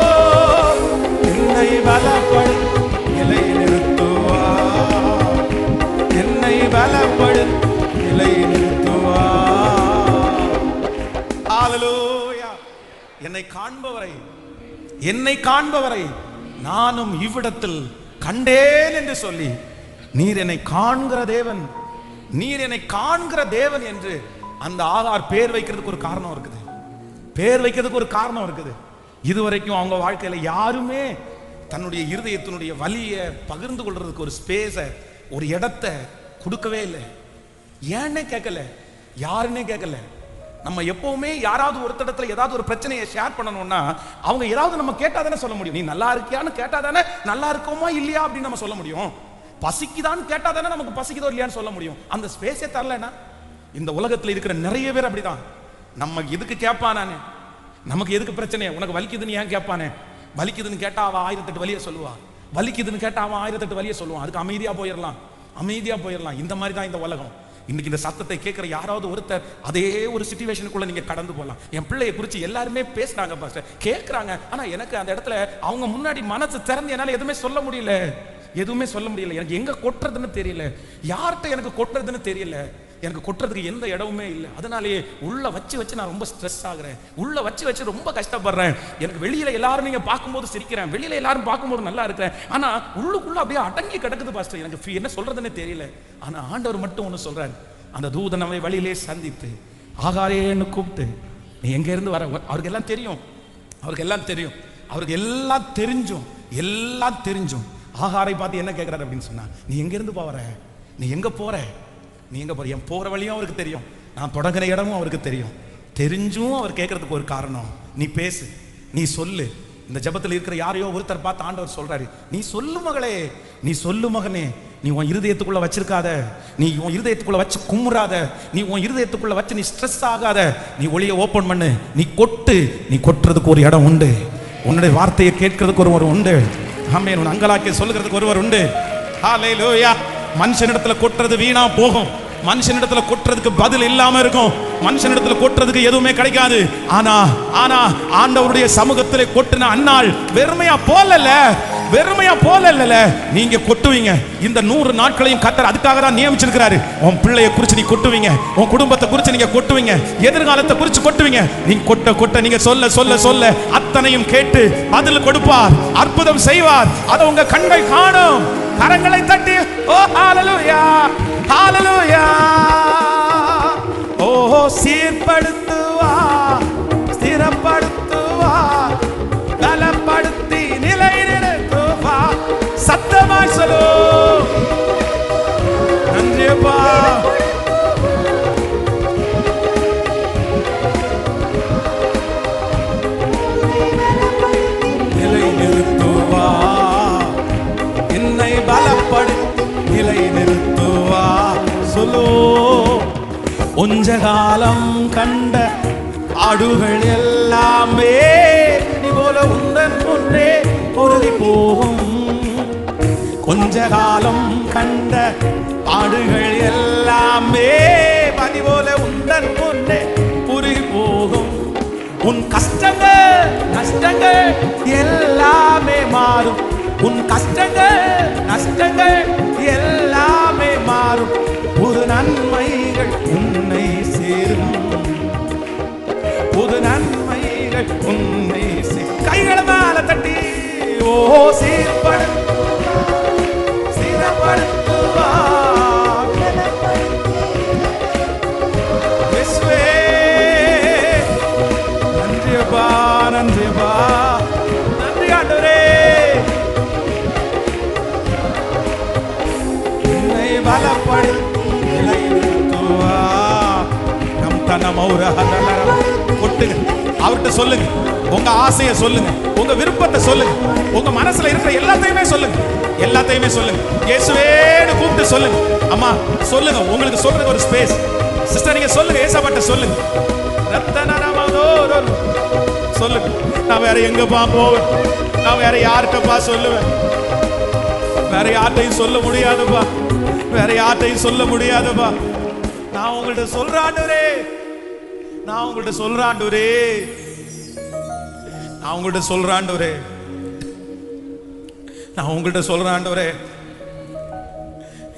என்னை பலப்படுத்தி நிலை நிறுத்துவா, என்னை பலப்படுத்தி நிலை நிறுத்துவா. ஹல்லேலூயா. என்னை காண்பவரை, என்னை காண்பவரை நானும் இவ்விடத்தில் கண்டேன் என்று சொல்லி, நீர் என்னை காண்கிற தேவன், நீர் என்னை காண்கிற தேவன் என்று அந்த ஆகார் பேர் வைக்கிறதுக்கு ஒரு காரணம் இருக்குது. பேர் வைக்கிறதுக்கு ஒரு காரணம் இருக்குது. இதுவரைக்கும் அவங்க வாழ்க்கையில யாருமே தன்னுடைய இருதயத்தினுடைய வலியை பகிர்ந்து கொள்றதுக்கு ஒரு ஸ்பேஸ, ஒரு இடத்தை கொடுக்கவே இல்லை. ஏன்னே கேட்கல, யாருன்னே கேட்கல. நம்ம எப்பவுமே யாராவது ஒருத்தடத்துல ஏதாவது ஒரு பிரச்சனையை ஷேர் பண்ணணும்னா அவங்க ஏதாவது நம்ம கேட்டாதானே சொல்ல முடியும். நீ நல்லா இருக்கியான்னு கேட்டாதானே நல்லா இருக்கோமா இல்லையா அப்படின்னு நம்ம சொல்ல முடியும். பசிக்குதான்னு கேட்டாதானே நமக்கு பசிக்குதோ இல்லையான்னு சொல்ல முடியும். அந்த ஸ்பேஸே தரலன்னா இந்த உலகத்துல இருக்கிற நிறைய பேர் அப்படிதான். நம்ம எதுக்கு கேட்பானே, நமக்கு எதுக்கு பிரச்சனை, உனக்கு வலிக்குதுன்னு ஏன் கேட்பானே. வலிக்குதுன்னு கேட்டா அவன் 1008 வலியை சொல்லுவா, வலிக்குதுன்னு கேட்டா அவன் 1008 வலியை சொல்லுவான். அதுக்கு அமைதியா போயிடலாம், அமைதியா போயிடலாம். இந்த மாதிரி தான் இந்த உலகம். இன்னைக்கு இந்த சத்தத்தை கேட்கிற யாராவது ஒருத்தர் அதே ஒரு சிச்சுவேஷனுக்குள்ள நீங்க கடந்து போகலாம். என் பிள்ளையை குறித்து எல்லாருமே பேசுறாங்க பாஸ்டர், கேட்கறாங்க. ஆனா எனக்கு அந்த இடத்துல அவங்க முன்னாடி மனசு திறந்து என்னால எதுவுமே சொல்ல முடியல, எதுவுமே சொல்ல முடியல. எனக்கு எங்க கொட்டுறதுன்னு தெரியல, யார்கிட்ட எனக்கு கொட்டுறதுன்னு தெரியல, எனக்கு கொட்டுறதுக்கு எந்த இடமுமே இல்லை. அதனாலேயே உள்ள வச்சு வச்சு நான் ரொம்ப ஸ்ட்ரெஸ் ஆகுறேன், உள்ள வச்சு வச்சு ரொம்ப கஷ்டப்படுறேன். எனக்கு வெளியில எல்லாரும் நீங்க பார்க்கும்போது சிரிக்கிறேன், வெளியில எல்லாரும் பார்க்கும்போது நல்லா இருக்கிறேன். ஆனா உள்ளுக்குள்ள அப்படியே அடங்கி கிடக்குது பாஸ்டர், எனக்கு என்ன சொல்றதுன்னு தெரியல. ஆனா ஆண்டவர் மட்டும் ஒன்று சொல்றாரு. அந்த தூதன் அவரை வழியிலே சந்தித்து ஆகாரேன்னு கூப்பிட்டு, நீ எங்க இருந்து வர, அவருக்கு எல்லாம் தெரியும், அவருக்கு எல்லாம் தெரியும், அவருக்கு எல்லாம் தெரிஞ்சும் எல்லாம் தெரிஞ்சும் ஆகாரை பார்த்து என்ன கேட்கிறாரு அப்படின்னு சொன்னா, நீ எங்க இருந்து போற, நீ எங்க போற, நீ எங்க போற. என் போற வழியும் அவருக்கு தெரியும், நான் தொடங்குற இடமும் அவருக்கு தெரியும். தெரிஞ்சும் அவர் கேட்கறதுக்கு ஒரு காரணம், நீ பேசு, நீ சொல்லு. இந்த ஜபத்தில் இருக்கிற யாரையோ ஒருத்தர் பார்த்து ஆண்டவர் சொல்றாரு, நீ சொல்லு மகளே, நீ சொல்லு மகனே. நீ உன் இருதயத்துக்குள்ள வச்சிருக்காத, நீ உன் இருதயத்துக்குள்ள வச்சு கும்முறாத, நீ உன் இருதயத்துக்குள்ள வச்சு நீ ஸ்ட்ரெஸ் ஆகாத. நீ ஒளியை ஓபன் பண்ணு, நீ கொட்டு. நீ கொட்டுறதுக்கு ஒரு இடம் உண்டு, உன்னுடைய வார்த்தையை கேட்கறதுக்கு ஒருவர் உண்டு. ஆமென். உன் அங்கலாக்கி சொல்லுகிறதுக்கு ஒருவர் உண்டு. ஹல்லேலூயா. மனுஷனிடத்துல கொட்டுறது வீணா போகும், மனுஷனிடத்துல கொட்டுறதுக்கு பதில் இல்லாம இருக்கும், மனுஷனிடத்துல கொட்டுறதுக்கு எதுவுமே கிடைக்காது. ஆனா ஆனா ஆண்டவருடைய சமூகத்திலே கொட்டின அன்னாள் வெறுமையா போலல, வெறுமையா போலல, நீங்க கொட்டுவீங்க. இந்த 100 நாட்களையும் கர்த்தர் அதுக்காக தான் நியமிச்சிருக்கிறாரு. உன் பிள்ளையை குறிச்சு நீ கொட்டுவீங்க, உன் குடும்பத்தை குறிச்சு நீங்க கொட்டுவீங்க, எதிர்காலத்தை குறிச்சு கொட்டுவீங்க. நீங்க கொட்ட கொட்ட நீங்க சொல்ல சொல்ல சொல்ல அத்தனையும் கேட்டு பதில் கொடுப்பார், அற்புதம் செய்வார். அதை உங்க கண்கள் காணும். கரங்களை தட்டி ஓ ஹல்லேலூயா, ஹல்லேலூயா. ஓ சீர்படுத்துவா, ஸ்திரப்படுத்துவா, பலப்படுத்தி நிலை நிறுத்துவா. சத்தமாய் சொல்லு, நன்றியப்பா. நிலை நிறுத்துவா, என்னை பலப்படுத்தி நிலை நிறுத்துவா. சொல்லு. கொஞ்ச காலம் கண்ட ஆடுகள் எல்லாமே நீ போல உந்தன் முன்னே பொருதி போகும். கொஞ்ச காலம் கண்ட பாடுகள் எல்லாமே பனி போல உந்தன் முன்னே புரி போகும். உன் கஷ்டங்கள் நஷ்டங்கள் எல்லாமே மாறும். உன் கஷ்டங்கள் நஷ்டங்கள் எல்லாமே மாறும். புது நன்மைகள் உன்னை சேரும். புது நன்மைகள் உன்னை சேரும். கைகளை மேல தட்டி ஓ சீரப்படுத்துவா இயேசுவே. நன்றியப்பா நன்றியப்பா நன்றி ஆண்டவரே. என்னை பலப்படுத்துவா நம் தனம் கொட்டுங்க. அவர்கிட்ட சொல்லுங்க, உங்க ஆசையை சொல்லுங்க, உங்க விருப்பத்தை சொல்லுங்க, உங்க மனசுல இருக்கிற எல்லாத்தையுமே சொல்லுங்க, எல்லாத்தையுமே சொல்லுங்க. இயேசுவேன்னு கூப்பிட்டு சொல்லுங்க. அம்மா சொல்லுங்க, உங்களுக்கு சொல்றதுக்கு ஒரு ஸ்பேஸ். சிஸ்டர் நீங்க சொல்லுங்க, ஏசப்பாட்ட சொல்லுங்க. சொல்லுங்க. நான் வேற எங்கப்பா போவேன்? நான் வேற யார்கிட்டப்பா சொல்லுவேன்? வேற யார்கிட்டையும் சொல்ல முடியாதுப்பா, வேற யார்கிட்டையும் சொல்ல முடியாதுப்பா. நான் உங்கள்ட்ட சொல்றாண்டவரே, நான் உங்கள்ட்ட சொல்றாண்டவரே, நான் உங்கள்ட்ட சொல்றாண்டவரே, நான் உங்கள்ட்ட சொல்றாண்டவரே.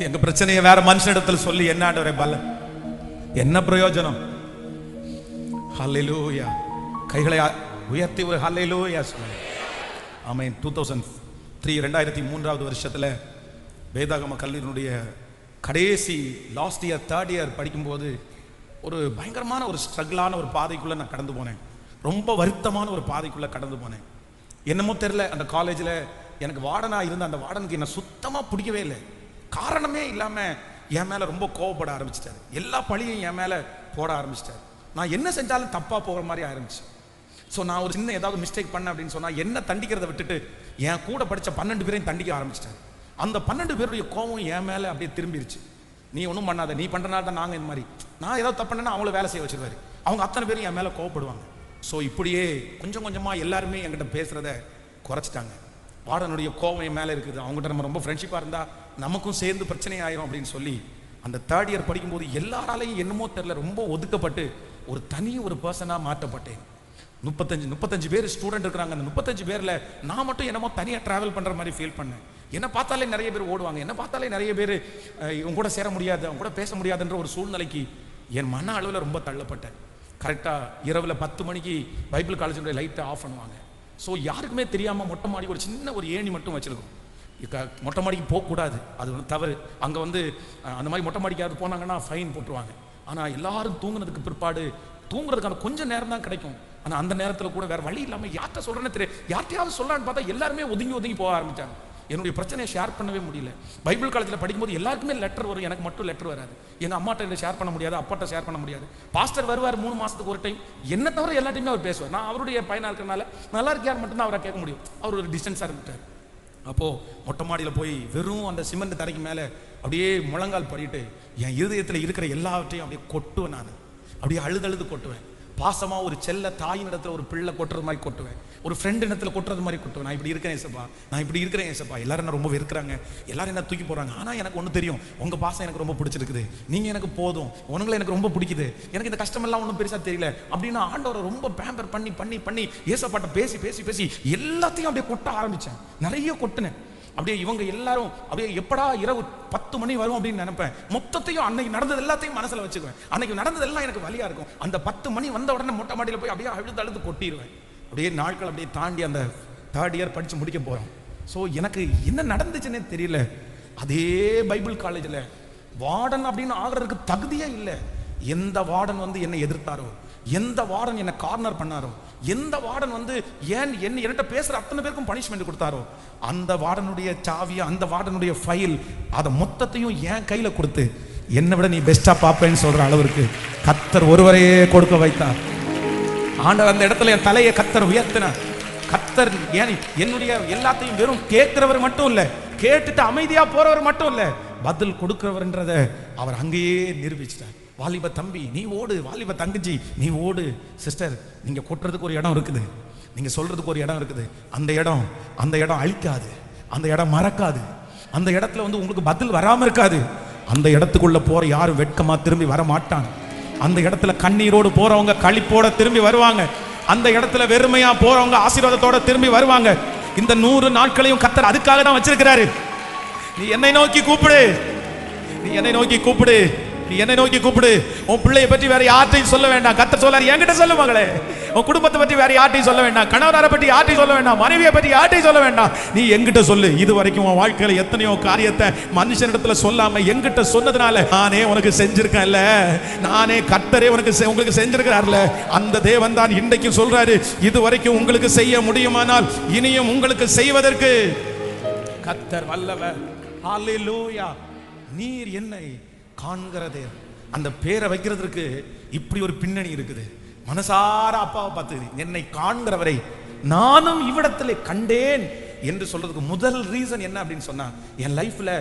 எங்க பிரச்சனையை வேற மனுஷனிடத்துல சொல்லி என்ன ஆண்டவரே பலன், என்ன பிரயோஜனம்? ஹல்லேலூயா. கைகளை உயர்த்தி ஒரு ஹல்லேலூயா சொல்லுங்க. ஆமென். 2003 வருஷத்துல வேதாகம கல்லூரியினுடைய கடைசி லாஸ்ட் இயர் தேர்ட் இயர் படிக்கும்போது ஒரு பயங்கரமான ஒரு ஸ்ட்ரகிளான ஒரு பாதைக்குள்ள நான் கடந்து போனேன். ரொம்ப வருத்தமான ஒரு பாதைக்குள்ள கடந்து போனேன். என்னமோ தெரியல, அந்த காலேஜில் எனக்கு வார்டனா இருந்த அந்த வார்டனுக்கு என்ன சுத்தமா பிடிக்கவே இல்லை. காரணமே இல்லாம என் மேல ரொம்ப கோவப்பட ஆரம்பிச்சிட்டாரு. எல்லா பழியும் என் மேல போட ஆரம்பிச்சிட்டாரு. நான் என்ன செஞ்சாலும் தப்பா போகிற மாதிரி ஆரம்பிச்சு. ஸோ நான் ஒரு சின்ன ஏதாவது மிஸ்டேக் பண்ண அப்படின்னு சொன்னா என்ன தண்டிக்கிறத விட்டுட்டு என் கூட படிச்ச 12 பேரையும் தண்டிக்க ஆரம்பிச்சிட்டாரு. அந்த 12 பேருடைய கோவம் என் மேல அப்படியே திரும்பிடுச்சு. நீ ஒன்றும் பண்ணாத, நீ பண்றனால தான் நாங்கள் இந்த மாதிரி, நான் ஏதாவது தப்பு பண்ணேன்னா அவங்கள வேலை செய்ய வச்சிருவாரு. அவங்க அத்தனை பேரும் என் மேல கோவப்படுவாங்க. ஸோ இப்படியே கொஞ்சம் கொஞ்சமா எல்லாருமே என்கிட்ட பேசுறத குறைச்சிட்டாங்க. வார்டனுடைய கோவம் என் மேல இருக்குது. அவங்ககிட்ட நம்ம ரொம்ப ஃப்ரெண்ட்ஷிப்பா இருந்தா நமக்கும் சேர்ந்து பிரச்சனை ஆயிரும் அப்படின்னு சொல்லி அந்த தேர்ட் இயர் படிக்கும்போது எல்லாராலையும் என்னமோ தெரியல ரொம்ப ஒதுக்கப்பட்டு ஒரு தனி ஒரு பர்சனா மாற்றப்பட்டேன். 35 பேர் ஸ்டூடெண்ட் இருக்கிறாங்க. அந்த 35 பேர்ல நான் மட்டும் என்னமோ தனியா டிராவல் பண்ற மாதிரி ஃபீல் பண்ணேன். என்ன பார்த்தாலே நிறைய பேர் ஓடுவாங்க, என்ன பார்த்தாலே நிறைய பேர் இவங்க கூட சேர முடியாது, அவங்க கூட பேச முடியாதுன்ற ஒரு சூழ்நிலைக்கு என் மன அளவில் ரொம்ப தள்ளப்பட்டேன். கரெக்டாக இரவில் 10 மணிக்கு பைபிள் காலேஜுடைய லைட்டை ஆஃப் பண்ணுவாங்க. ஸோ யாருக்குமே தெரியாமல் மொட்டை மாடி ஒரு சின்ன ஒரு ஏணி மட்டும் வச்சிருக்கோம். மொட்டை மாடிக்கு போகக்கூடாது, அது வந்து தவறு. அங்கே வந்து அந்த மாதிரி மொட்டை மாடிக்காவது போனாங்கன்னா ஃபைன் போட்டுருவாங்க. ஆனால் எல்லாரும் தூங்குனதுக்கு பிற்பாடு தூங்குறதுக்கான கொஞ்சம் நேரம் தான் கிடைக்கும். ஆனால் அந்த நேரத்தில் கூட வேற வழி இல்லாமல் யார்கிட்ட சொல்கிறேன்னு தெரியும், யார்கிட்டையாவது சொல்லலான்னு பார்த்தா எல்லாருமே ஒதுங்கி போக ஆரம்பித்தாங்க. என்னுடைய பிரச்சனையை ஷேர் பண்ணவே முடியல. பைபிள் காலேஜில் படிக்கும்போது எல்லாருக்குமே லெட்டர் வரும், எனக்கு மட்டும் லெட்டர் வராது. எங்கள் அம்மாட்ட ஷேர் பண்ண முடியாது, அப்பாட்ட ஷேர் பண்ண முடியாது. பாஸ்டர் வருவார் 3 மாதத்துக்கு ஒரு டைம், என்ன தவிர எல்லாத்தையுமே அவர் பேசுவார். நான் அவருடைய பையனாக இருக்கிறனால நல்லா இருக்கியார் மட்டும்தான் அவரை கேட்க முடியும். அவர் ஒரு டிஸ்டன்ஸாக இருந்துட்டார். அப்போது மொட்டை மாடியில் போய் வெறும் அந்த சிமெண்ட் தரைக்கு மேலே அப்படியே முழங்கால் படிட்டு என் இருதயத்தில் இருக்கிற எல்லாவற்றையும் அப்படியே கொட்டுவேன். நான் அப்படியே அழுது கொட்டுவேன். பாசமாக ஒரு செல்ல தாயின் இடத்துல ஒரு பிள்ளை கொட்டுறது மாதிரி கொட்டுவேன், ஒரு ஃப்ரெண்டு இடத்துல கொட்டுறது மாதிரி கொட்டுவேன். நான் இப்படி இருக்கிறேன் ஏசப்பா, நான் இப்படி இருக்கிறேன் ஏசப்பா. எல்லாரும் என்ன ரொம்ப வெறுக்கிறாங்க, எல்லாரும் என்ன தூக்கி போகிறாங்க. ஆனால் எனக்கு ஒன்று தெரியும், உங்கள் பாசம் எனக்கு ரொம்ப பிடிச்சிருக்குது, நீங்கள் எனக்கு போதும், உங்களை எனக்கு ரொம்ப பிடிக்குது, எனக்கு இந்த கஷ்டமெல்லாம் ஒன்றும் பெருசாக தெரியல அப்படின்னு ஆண்டவரை ரொம்ப பேம்பர் பண்ணி பண்ணி பண்ணி ஏசப்பாட்ட பேசி பேசி பேசி எல்லாத்தையும் அப்படியே கொட்ட ஆரம்பித்தேன். நிறைய கொட்டினேன். அப்படியே இவங்க எல்லாரும் அப்படியே எப்படா இரவு 10 மணி வரும் அப்படின்னு நினைப்பேன். மொத்தத்தையும் அன்னைக்கு நடந்தது எல்லாத்தையும் மனசுல வச்சுக்குவேன். அன்னைக்கு நடந்ததெல்லாம் எனக்கு வலியா இருக்கும். அந்த 10 மணி வந்த உடனே மொட்டை மாடியில் போய் அப்படியே அழுது கொட்டிடுவேன். அப்படியே நாட்கள் அப்படியே தாண்டி அந்த தேர்ட் இயர் படிச்சு முடிக்க போறோம். ஸோ எனக்கு என்ன நடந்துச்சுன்னே தெரியல. அதே பைபிள் காலேஜில் வார்டன் அப்படின்னு ஆகிறதுக்கு தகுதியே இல்லை. எந்த வார்டன் வந்து என்னை எதிர்த்தாரோ, எந்த வார்டன் என்னை கார்னர் பண்ணாரோ, எந்த வார்டன் வந்து என்கிட்ட பேசுற அத்தனை பேருக்கும் பனிஷ்மெண்ட் கொடுத்தாரோ, அந்த வார்டனுடைய சாவியை, அந்த வார்டனுடைய ஃபைல், அதை மொத்தத்தையும் என் கையில கொடுத்து என்னை விட நீ பெஸ்டா பாப்பேன்னு சொல்ற அளவிற்கு கர்த்தர் ஒருவரையே கொடுக்க வைத்தார். ஆண்டவர் அந்த இடத்துல என் தலையை கர்த்தர் உயர்த்தினார். கர்த்தர் என்னுடைய எல்லாத்தையும் வெறும் கேட்கிறவர் மட்டும் இல்ல, கேட்டுட்டு அமைதியா போறவர் மட்டும் இல்ல, பதில் கொடுக்கிறவர்ன்றதை அவர் அங்கேயே நிரூபிச்சிட்டார். வாலிப தம்பி நீ ஓடு, வாலிப தங்கச்சி நீ ஓடு. சிஸ்டர், நீங்க கொட்டுறதுக்கு ஒரு இடம் இருக்குது, நீங்க சொல்றதுக்கு ஒரு இடம் இருக்குது. அந்த இடம் அழிக்காது, அந்த இடம் மறக்காது, அந்த இடத்துல வந்து உங்களுக்கு பதில் வராம இருக்காது. அந்த இடத்துக்குள்ள போற யாரும் வெட்கமா திரும்பி வர மாட்டாங்க. அந்த இடத்துல கண்ணீரோடு போறவங்க களிப்போட திரும்பி வருவாங்க. அந்த இடத்துல வெறுமையா போறவங்க ஆசீர்வாதத்தோட திரும்பி வருவாங்க. இந்த 100 நாட்களையும் கர்த்தர் அதுக்காக தான் வச்சிருக்கிறாரு. நீ என்னை நோக்கி கூப்பிடு, நீ என்னை நோக்கி கூப்பிடு, நீ என்னை நோக்கி கூப்பிடு. உன் பிள்ளையை பற்றி வேற யார்ட்டையும் சொல்ல வேண்டாம். கர்த்தர் சொல்றாரு, என்கிட்ட சொல்லு மகளே. உன் குடும்பத்தை பற்றி வேற யார்ட்டையும் சொல்ல வேண்டாம். கணவனாரை பற்றி யார்ட்டையும் சொல்ல வேண்டாம். மனைவியை பற்றி யார்ட்டையும் சொல்ல வேண்டாம். நீ என்கிட்ட சொல்லு. இது வரைக்கும் உன் வாழ்க்கையில எத்தனையோ காரியத்தை மனுஷனிடத்துல சொல்லாம என்கிட்ட சொன்னதுனால நானே உனக்கு செஞ்சிருக்கேன்ல, நானே கர்த்தரே உங்களுக்கு செஞ்சிருக்கிறார்ல. அந்த தேவன் தான் இன்றைக்கு சொல்றாரு, இது வரைக்கும் உங்களுக்கு செய்ய முடியுமானால் இனியும் உங்களுக்கு செய்வதற்கு கர்த்தர் வல்லவர். ஹல்லேலூயா. நீர் என்னை காண்கிறதே. அந்த பேரை வைக்கிறதுக்கு இப்படி ஒரு பின்னணி இருக்குது. மனசார அப்பாவை பார்த்து என்னை காண்கிறவரை நானும் இவ்விடத்திலே கண்டேன் என்று சொல்றதுக்கு முதல் ரீசன் என்ன அப்படின்னு சொன்னா, என் லைஃப்ல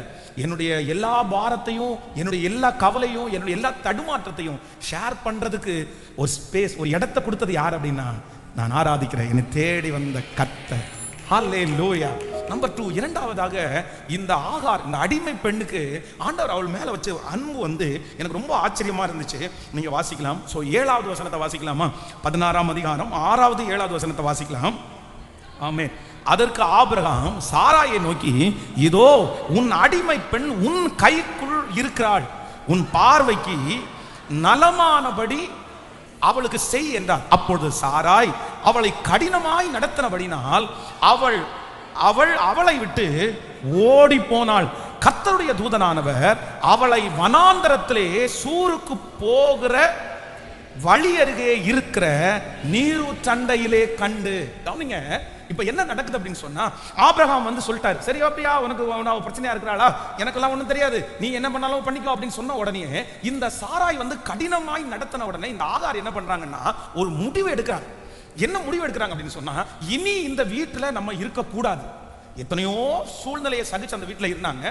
என்னுடைய எல்லா பாரத்தையும், என்னுடைய எல்லா கவலையும், என்னுடைய எல்லா தடுமாற்றத்தையும் ஷேர் பண்றதுக்கு ஒரு ஸ்பேஸ், ஒரு இடத்தை கொடுத்தது யார் அப்படின்னா, நான் ஆராதிக்கிறேன் என்னை தேடி வந்த கர்த்தர். ஹல்லேலூயா. நம்பர் 2, இரண்டாவதாக இந்த ஆகார், இந்த அடிமை பெண்ணுக்கு ஆண்டவர் அவள் மேல வச்ச அன்பு வந்து எனக்கு ரொம்ப ஆச்சரியமா இருந்துச்சு. நீங்க வாசிக்கலாம். சோ 7வது வசனத்தை வாசிக்கலாமா? 16ஆம் அதிகாரம் 6வது 7வது வசனத்தை வாசிக்கலாம். ஆமென். அதற்கு ஆபிரகாம் சாராயை நோக்கி, இதோ உன் அடிமை பெண் உன் கைக்குள் இருக்கிறாள், உன் பார்வைக்கு நலமானபடி அவளுக்கு செய் என்றார். அப்பொழுது சாராய் அவளை கடினமாய் நடத்தினபடினால் அவளை விட்டு ஓடி போனாள். கர்த்தருடைய தூதனானவர் அவளை வனாந்தரத்திலே சூருக்கு போகிற வழி அருகே இருக்கிற நீரூற்றண்டையிலே கண்டு. கவனிங்க, இப்ப என்ன நடக்குது அப்படின்னு சொன்னா, ஆபிரகாம் வந்து சொல்லிட்டாரு, சரி அப்படியா, உனக்கு பிரச்சனையா இருக்கிறாளா, எனக்கெல்லாம் ஒண்ணும் தெரியாது, நீ என்ன பண்ணாலும் பண்ணிக்கோ அப்படின்னு சொன்ன உடனே இந்த சாராய் வந்து கடினமாய் நடத்தின உடனே இந்த ஆகார் என்ன பண்றாங்கன்னா ஒரு முடிவு எடுக்கிறாங்க. என்ன முடிவு எடுக்கிறாங்க அப்படின்னு சொன்னா, இனி இந்த வீட்டுல நம்ம இருக்கக்கூடாது. எத்தனையோ சூழ்நிலையை சகிச்சு அந்த வீட்டில் இருந்தாங்க.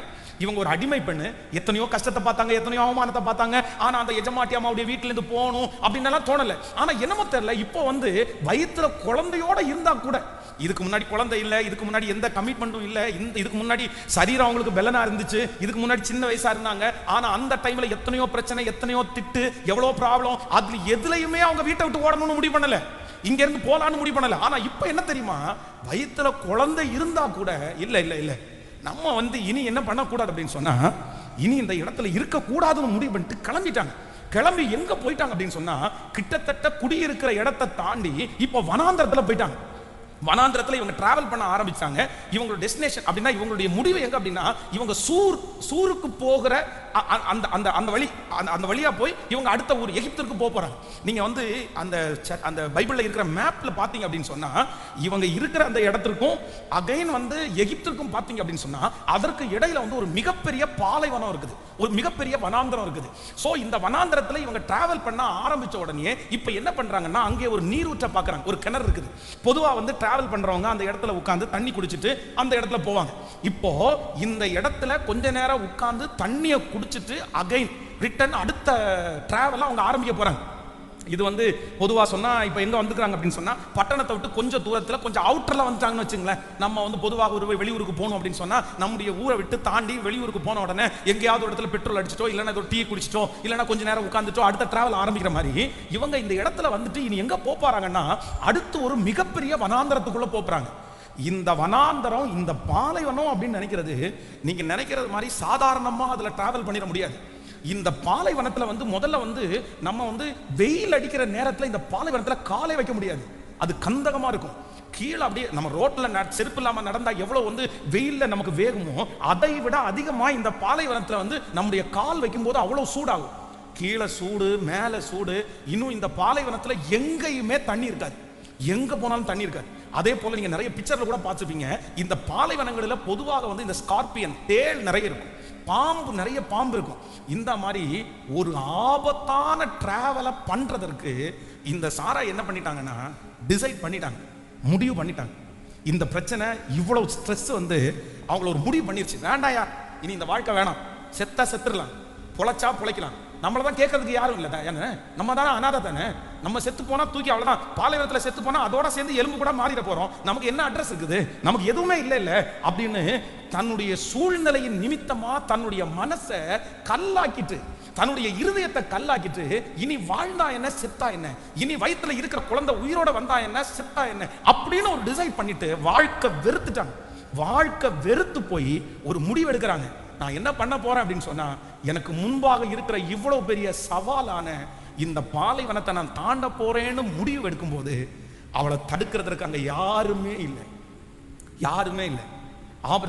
இவங்க ஒரு அடிமை பெண்ணு, எத்தனையோ கஷ்டத்தை பார்த்தாங்க, எத்தனையோ அவமானத்தை பார்த்தாங்க. ஆனா அந்த எஜமாட்டி அம்மாவுடைய வீட்டுல இருந்து போகணும் அப்படின்னு தோணல. ஆனா என்னமோ தெரியல, இப்போ வந்து வயிற்றுல குழந்தையோட இருந்தா கூட, இதுக்கு முன்னாடி குழந்தை இல்லை, இதுக்கு முன்னாடி எந்த கமிட்மெண்ட்டும் இல்லை, இதுக்கு முன்னாடி சரீரம் அவங்களுக்கு பெலனா இருந்துச்சு, இதுக்கு முன்னாடி சின்ன வயசா இருந்தாங்க. ஆனா அந்த டைம்ல எத்தனையோ பிரச்சனை, எத்தனையோ திட்டு, எவ்வளவு ப்ராப்ளம், அதுல எதுலையுமே அவங்க வீட்டை விட்டு ஓடணும்னு முடிவு பண்ணல, இங்க இருந்து போலான்னு முடிவு பண்ணல. ஆனா இப்ப என்ன தெரியுமா, வயிற்றுல குழந்தை இருந்தா கூட இல்ல இல்ல இல்ல நம்ம வந்து இனி என்ன பண்ணக்கூடாது அப்படின்னு சொன்னா, இனி இந்த இடத்துல இருக்க கூடாதுன்னு முடிவு பண்ணிட்டு கிளம்பிட்டாங்க. கிளம்பி எங்க போயிட்டாங்க அப்படின்னு சொன்னா, கிட்டத்தட்ட குடியிருக்கிற இடத்தை தாண்டி இப்ப வனாந்தரத்துல போயிட்டாங்க. வனாந்தரத்துல இவங்க டிராவல் பண்ண ஆரம்பிச்சாங்க. இவங்களோட டெஸ்டினேஷன் அப்படின்னா, இவங்களுடைய முடிவு எங்க அப்படின்னா, இவங்க சூருக்கு போகிற அந்த வழியா போய் இவங்க அடுத்த ஊர் எகிப்திற்கு போறாங்க. நீங்க வந்து அந்த பைபிள்ல இருக்கிற மேப்ல பாத்தீங்க அப்படின்னு சொன்னா, இவங்க இருக்கிற அந்த இடத்திற்கும் அகைன் வந்து எகிப்திற்கும் பாத்தீங்க அப்படின்னு சொன்னா, அதற்கு இடையில வந்து ஒரு மிகப்பெரிய பாலைவனம் இருக்குது, ஒரு மிகப்பெரிய வனாந்தரம் இருக்குது. சோ இந்த வனாந்தரத்துல இவங்க டிராவல் பண்ண ஆரம்பிச்ச உடனே இப்ப என்ன பண்றாங்கன்னா, அங்கே ஒரு நீரூற்றை பாக்குறாங்க, ஒரு கிணறு இருக்குது. பொதுவா வந்து டிராவல் பண்றவங்க அந்த இடத்துல உட்கார்ந்து தண்ணி குடிச்சிட்டு அந்த இடத்துல போவாங்க. இப்போ இந்த இடத்துல கொஞ்ச நேரம் உட்கார்ந்து தண்ணியை குடிச்சிட்டு அகைன் ரிட்டர்ன் அடுத்த டிராவல் அவங்க ஆரம்பிக்க போறாங்க. இது வந்து பொதுவா சொன்னா, இப்ப எங்க வந்துக்கிறாங்க அப்படின்னு சொன்னா, பட்டணத்தை விட்டு கொஞ்சம் தூரத்துல, கொஞ்சம் அவுட்டர்ல வந்துட்டாங்கன்னு வச்சுங்களேன். நம்ம வந்து பொதுவாக ஒரு வெளியூருக்கு போகணும் அப்படின்னு சொன்னா, நம்முடைய ஊரை விட்டு தாண்டி வெளியூருக்கு போன உடனே எங்கேயாவது இடத்துல பெட்ரோல் அடிச்சிட்டோ, இல்லைன்னா டீ குடிச்சிட்டோ, இல்லைன்னா கொஞ்ச நேரம் உட்காந்துட்டோ அடுத்த டிராவல் ஆரம்பிக்கிற மாதிரி இவங்க இந்த இடத்துல வந்துட்டு இனி எங்க போறாங்கன்னா, அடுத்து ஒரு மிகப்பெரிய வனாந்தரத்துக்குள்ள போறாங்க. இந்த வனாந்தரம், இந்த பாலைவனம் அப்படின்னு நினைக்கிறது, நீங்க நினைக்கிறது மாதிரி சாதாரணமா அதுல டிராவல் பண்ணிட முடியாது. இந்த பாலைவனத்துல வந்து முதல்ல வந்து நம்ம வந்து வெயில் அடிக்கிற நேரத்துல இந்த பாலைவனத்துல காலை வைக்க முடியாது, அது கந்தகமா இருக்கும். கீழே அப்படியே நம்ம ரோட்ல செருப்பு இல்லாம நடந்தா எவ்வளவு வந்து வெயில்ல நமக்கு வேகுமோ, அதை விட அதிகமா இந்த பாலைவனத்துல வந்து நம்முடைய கால் வைக்கும் போது அவ்வளவு சூடாகும். கீழே சூடு, மேல சூடு. இன்னும் இந்த பாலைவனத்துல எங்கேயுமே தண்ணி இருக்காது, எங்க போனாலும் தண்ணி இருக்காது. அதே போல நீங்க நிறைய பிக்சர்ல கூட பார்த்துப்பீங்க, இந்த பாலைவனங்களில் பொதுவாக வந்து இந்த ஸ்கார்பியன் தேள் நிறைய இருக்கும், பாம்பு, நிறைய பாம்பு இருக்கும். இந்த மாதிரி ஒரு ஆபத்தான டிராவலை பண்றதற்கு இந்த சாரா என்ன பண்ணிட்டாங்கன்னா, டிசைட் பண்ணிட்டாங்க, முடிவு பண்ணிட்டாங்க. இந்த பிரச்சனை இவ்வளவு ஸ்ட்ரெஸ் வந்து அவங்கள ஒரு முடிவு பண்ணிருச்சு, வேண்டாயா இனி இந்த வாழ்க்கை வேணாம், செத்தா செத்துடலாம், பொழைச்சா பொழைக்கலாம், நம்மள தான் கேட்கறதுக்கு யாரும் இல்லை தானே, நம்ம தானே அனாதை தானே. நம்ம செத்து போனா தூக்கி அவ்வளவுதான், பாலைவனத்தில் செத்து போனா அதோட சேர்ந்து எலும்பு கூட மாறிட போறோம், நமக்கு என்ன அட்ரஸ் இருக்குது, நமக்கு எதுவுமே இல்லை இல்லை அப்படின்னு தன்னுடைய சூழ்நிலையின் நிமித்தமா தன்னுடைய மனசை கல்லாக்கிட்டு, தன்னுடைய இருதயத்தை கல்லாக்கிட்டு, இனி வாழ்ந்தா என்ன செத்தா என்ன, இனி வயிற்றுல இருக்கிற குழந்தை உயிரோட வந்தா என்ன செத்தா என்ன அப்படின்னு ஒரு டிசைட் பண்ணிட்டு வாழ்க்கை வெறுத்துட்டாங்க. வாழ்க்கை வெறுத்து போய் ஒரு முடிவு எடுக்கிறாங்க. நான் என்ன பண்ண போறேன் அப்படின்னு சொன்னா, எனக்கு முன்பாக இருக்கிற இவ்வளவு பெரிய சவாலான இந்த பாலைவனத்தை நான் தாண்ட போறேன்னு முடிவு எடுக்கும் போது அவளை தடுக்கிறதுக்கு அங்க யாருமே இல்லை, யாருமே இல்லை.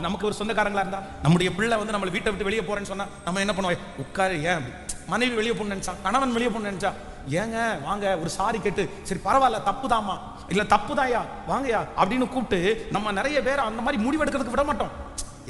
நமக்கு ஒரு சொந்தக்காரங்களா இருந்தா, நம்முடைய பிள்ளை வந்து நம்மளை வீட்டை விட்டு வெளியே போறேன்னு சொன்னா நம்ம என்ன பண்ணுவோம், உட்காரு, ஏன் மனைவி வெளியே போகணும்னு நினைச்சா, கணவன் வெளியே போகணும்னு நினைச்சா, ஏங்க வாங்க ஒரு சாரி கேட்டு, சரி பரவாயில்ல தப்புதாமா, இல்ல தப்புதாயா வாங்கயா அப்படின்னு கூப்பிட்டு நம்ம நிறைய பேர் அந்த மாதிரி முடிவெடுக்கிறதுக்கு விட மாட்டோம்.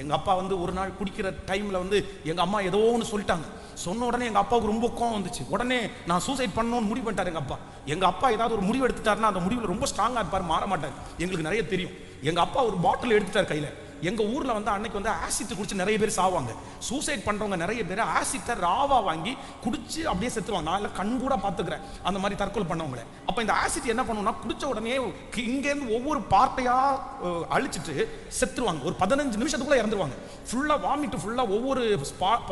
எங்க அப்பா வந்து ஒரு நாள் குடிக்கிற டைம்ல வந்து எங்க அம்மா ஏதோ ஒன்று சொல்லிட்டாங்க. சொன்ன உடனே எங்க அப்பாவுக்கு ரொம்ப கோவம் வந்துச்சு. உடனே நான் சூசைட் பண்ணணும்னு முடிவு பண்ணிட்டாரு எங்க அப்பா. எங்க அப்பா ஏதாவது ஒரு முடிவு எடுத்துட்டாருன்னா அந்த முடிவில் ரொம்ப ஸ்ட்ராங்கா இருப்பார், மாற மாட்டார். எங்களுக்கு நிறைய தெரியும். எங்க அப்பா ஒரு பாட்டில் எடுத்துட்டார் கையில. எங்க ஊர்ல வந்து அன்னைக்கு வந்து ஆசிட் குடிச்சு நிறைய பேர் சாவாங்க. சூசைட் பண்றவங்க நிறைய பேர் ஆசிட்டை ராவா வாங்கி குடிச்சு அப்படியே செத்துருவாங்க. நான் எல்லாம் கண் கூட பாத்துக்கிறேன் அந்த மாதிரி தற்கொலை பண்ணவங்களே. அப்ப இந்த ஆசிட் என்ன பண்ணுவோம்னா, குடிச்ச உடனே இங்க இருந்து ஒவ்வொரு பார்ட்டையா அழிச்சிட்டு செத்துருவாங்க. ஒரு 15 நிமிஷத்துக்குள்ள இறந்துருவாங்க. ஃபுல்லா வாமிட்டு, ஃபுல்லா ஒவ்வொரு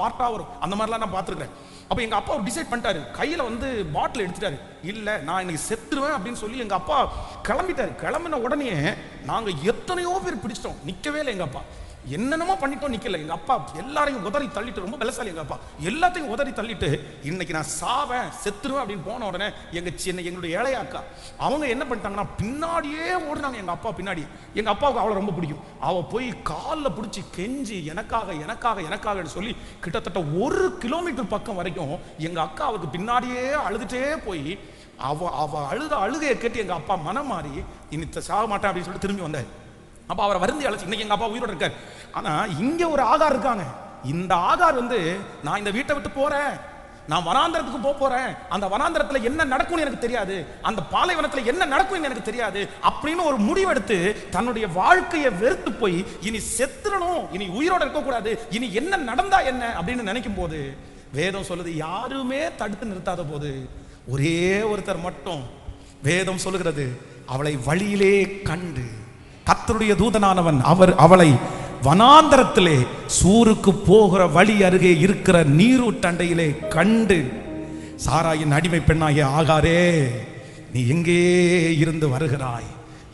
பார்ட்டா வரும். அந்த மாதிரிலாம் நான் பாத்துக்கிறேன். அப்ப எங்க அப்பா டிசைட் பண்ணிட்டாரு, கையில வந்து பாட்டில் எடுத்துட்டாரு. இல்ல நான் இன்னைக்கு செத்துருவேன் அப்படின்னு சொல்லி எங்க அப்பா கிளம்பிட்டாரு. கிளம்பின உடனே நாங்க எத்தனையோ பேர் பிடிச்சிட்டோம், நிக்கவே இல்லை எங்க அப்பா. என்னென்னமோ பண்ணிட்டோம், நிக்கல. எங்க அப்பா எல்லாரையும் உதறி தள்ளிட்டு, ரொம்ப பலசாலி எங்க அப்பா, எல்லாத்தையும் உதறி தள்ளிட்டு இன்னைக்கு நான் சாவேன் செத்துருவேன் அப்படின்னு போன உடனே எங்களுடைய ஏழைய அக்கா அவங்க என்ன பண்ணிட்டாங்கன்னா பின்னாடியே ஓடுனாங்க எங்க அப்பா பின்னாடி. எங்க அப்பாவுக்கு அவளை ரொம்ப பிடிக்கும். அவ போய் காலில் பிடிச்சி கெஞ்சி எனக்காக எனக்காக எனக்காக சொல்லி கிட்டத்தட்ட 1 கிலோமீட்டர் பக்கம் வரைக்கும் எங்க அக்கா அவருக்கு பின்னாடியே அழுதுட்டே போய் அவ அழுகையை கேட்டு எங்க அப்பா மனம் மாறி இனி சாக மாட்டேன் அப்படின்னு சொல்லிட்டு திரும்பி வந்தார். அப்ப அவரை வருந்தி அழைச்சு, இன்னைக்கு எங்க அப்பா உயிரோட இருக்காரு. ஆனா இங்க ஒரு ஆகார் இருக்காங்க. இந்த ஆகார் வந்து நான் இந்த வீட்டை விட்டு போறேன், நான் வனாந்தரத்துக்கு போறேன், அந்த வனாந்தரத்துல என்ன நடக்கும்னு எனக்கு தெரியாது, அந்த பாலைவனத்துல என்ன நடக்கும் எனக்கு தெரியாது அப்படின்னு ஒரு முடிவெடுத்து தன்னுடைய வாழ்க்கையை வெறுத்து போய் இனி செத்துறணும், இனி உயிரோட இருக்க கூடாது, இனி என்ன நடந்தா என்ன அப்படின்னு நினைக்கும் போது வேதம் சொல்லுது, யாருமே தடுத்து நிறுத்தாத போது ஒரே ஒருத்தர் மட்டும் வேதம் சொல்லுகிறது, அவளை வழியிலே கண்டு கர்த்தருடைய தூதனானவன் அவளை வனாந்தரத்திலே சூருக்கு போகிற வழி அருகே இருக்கிற நீரூற்றண்டையிலே கண்டு, சாராயின் அடிமை பெண்ணாகிய ஆகாரே நீ எங்கே இருந்து வருகிறாய்?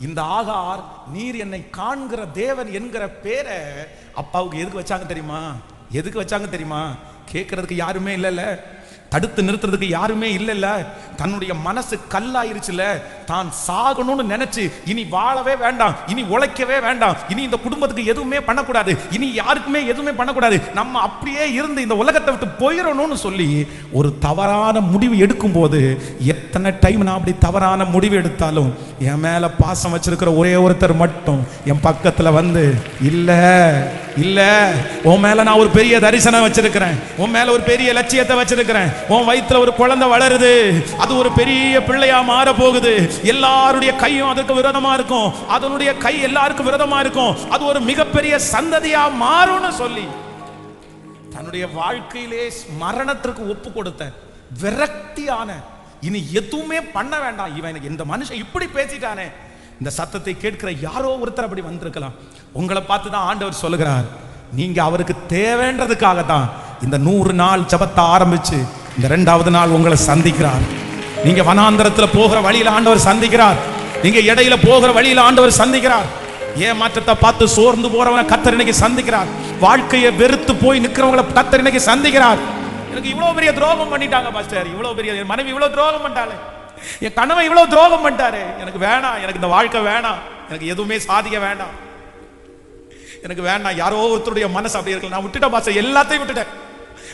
இந்த ஆகார் நீர் என்னை காண்கிற தேவன் என்கிற பேரை அப்பாவுக்கு எதுக்கு வச்சாங்க தெரியுமா? எதுக்கு வச்சாங்க தெரியுமா? கேட்கறதுக்கு யாருமே இல்லைல்ல, தடுத்து நிறுத்துறதுக்கு யாருமே இல்லைல்ல. தன்னுடைய மனசு கல்லாயிருச்சுல, தான் சாகணும்னு நினைச்சு இனி வாழவே வேண்டாம், இனி உழைக்கவே வேண்டாம், இனி இந்த குடும்பத்துக்கு எதுவுமே பண்ணக்கூடாது, இனி யாருக்குமே எதுவுமே பண்ணக்கூடாது, நம்ம அப்படியே இருந்து இந்த உலகத்தை விட்டு போயிடணும்னு சொல்லி ஒரு தவறான முடிவு எடுக்கும் போது, எத்தனை டைம் நான் அப்படி தவறான முடிவு எடுத்தாலும் என் மேல பாசம் வச்சிருக்கிற ஒரே ஒருத்தர் மட்டும் என் பக்கத்துல வந்து, இல்ல இல்ல உன் மேல நான் ஒரு பெரிய தரிசனம் வச்சிருக்கிறேன், உன் மேல ஒரு பெரிய லட்சியத்தை வச்சிருக்கிறேன், உன் வயிற்றுல ஒரு குழந்தை வளருது, அது ஒரு பெரிய பிள்ளையா மாற போகுது, எல்லாருடைய கையும் அதுக்கு விரோதமா இருக்கும், அதனுடைய கை எல்லாருக்கும் விரோதமா இருக்கும், அது ஒரு மிகப்பெரிய சந்ததியா மாறும்னு சொல்லி தன்னுடைய வாழ்க்கையிலே மரணத்திற்கு ஒப்பு கொடுத்த விரக்தியான, இனி எதுவுமே பண்ண வேண்டாம், இவன் இந்த மனுஷன் இப்படி பேசிட்டானே, இந்த சத்தத்தை கேட்கிற யாரோ ஒருத்தர் அப்படி வந்திருக்கலாம். உங்களை பார்த்து தான் ஆண்டவர் சொல்லுகிறார், நீங்க அவருக்கு தேவைன்றதுக்காக தான் இந்த 100 நாள் ஜெபத்தை ஆரம்பிச்சு இந்த 2வது நாள் உங்களை சந்திக்கிறார். நீங்க வனாந்தரத்துல போகிற வழியில ஆண்டவர் சந்திக்கிறார், நீங்க இடையில போகிற வழியில ஆண்டவர் சந்திக்கிறார். ஏமாற்றத்தை பார்த்து சோர்ந்து போறவனை கர்த்தர் இன்னைக்கு சந்திக்கிறார். வாழ்க்கையை வெறுத்து போய் நிக்கிறவங்களை கர்த்தர் இன்னைக்கு சந்திக்கிறார். எனக்கு இவ்வளவு பெரிய துரோகம் பண்ணிட்டாங்க பாஸ்டர், இவ்வளவு பெரிய மனைவி இவ்வளவு துரோகம் பண்ணிட்டாலே, என் கணவன் இவ்வளவு துரோகம் பண்ணிட்டாரு, எனக்கு வேணாம், எனக்கு இந்த வாழ்க்கை வேணாம், எனக்கு எதுவுமே சாதிக்க வேண்டாம், எனக்கு வேண்டாம். யாரோ ஒருத்தருடைய மனசு அப்படி இருக்கு. நான் விட்டுட்டேன் பாஸ்டர், எல்லாத்தையும் விட்டுட்டேன்,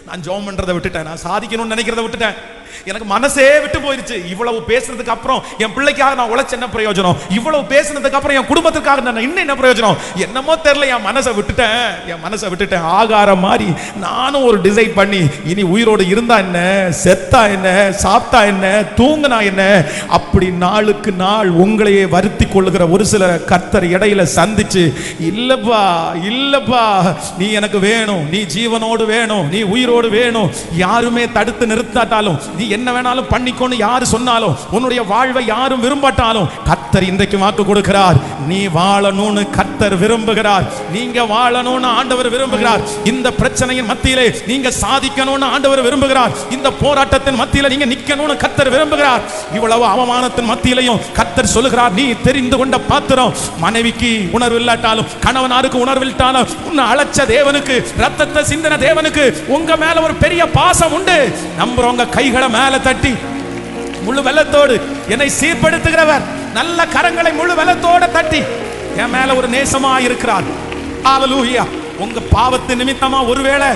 நான் ஜெபம் பண்றதை விட்டுட்டேன், நான் சாதிக்கணும்னு நினைக்கிறத விட்டுட்டேன், எனக்கு மனசே விட்டு போயிருச்சு. இவ்வளவு பேசுறதுக்கு அப்புறம் என் பிள்ளைக்காக நான் உழைச்ச என்ன பிரயோஜனம்? இவ்வளவு பேசுனதுக்கு அப்புறம் என் குடும்பத்துக்காக நான் இன்னும் என்ன பிரயோஜனம்? என்னமோ தெரியல, என் மனசை விட்டுட்டேன். ஆகாரம் மாதிரி நானும் ஒரு டிசைட் பண்ணி, இனி உயிரோடு இருந்தா என்ன, செத்தா என்ன, சாப்பிட்டா என்ன, தூங்கினா என்ன, அப்படி நாளுக்கு நாள் உங்களையே வருத்தி கொள்ளுகிற ஒரு சில கர்த்தர் இடையில சந்திச்சு, இல்லப்பா நீ எனக்கு வேணும், நீ ஜீவனோடு வேணும், நீ உயிரோடு வேணும், யாருமே தடுத்து நிறுத்தாட்டாலும், நீ என்ன வேணாலும் பண்ணிக்கொண்டு யாரு சொன்னாலும், உன்னுடைய வாழ்வை யாரும் விரும்பாட்டாலும், கர்த்தர் இன்றைக்கு வாக்கு கொடுக்கிறார். நீ வாழணும்னு கர்த்தர் விரும்புகிறார். நீங்க வாழணும்னு ஆண்டவர் விரும்புகிறார். இந்த பிரச்சனையின் மத்தியிலே நீங்க சாதிக்கணும்னு ஆண்டவர் விரும்புகிறார். இந்த போராட்டத்தின் மத்தியில நீங்க நிக்கணும்னு கர்த்தர் விரும்புகிறார். இவ்வளவு அவமானத்தின் மத்தியிலையும் கர்த்தர் சொல்லுகிறார், நீ தெரிந்து கொண்ட பாத்திரம். மனைவிக்கு உணர்வு இல்லாட்டாலும், கணவனாருக்கு உணர்வு இல்லாட்டாலும், உன்னை அழைச்ச தேவனுக்கு, ரத்தத்தை சிந்தின தேவனுக்கு உங்க மேல ஒரு பெரிய பாசம் உண்டு. நம்புறவங்க கைகளை மேல தட்டி முழு வெள்ளத்தோடு என்னை சீர்படுத்துகிறவர் நல்ல கரங்களை முழு வெள்ளத்தோட தட்டி என் மேல ஒரு நேசமா இருக்கிறார். ஹல்லேலூயா. உங்க பாவத்து நிமித்தமா ஒருவேளை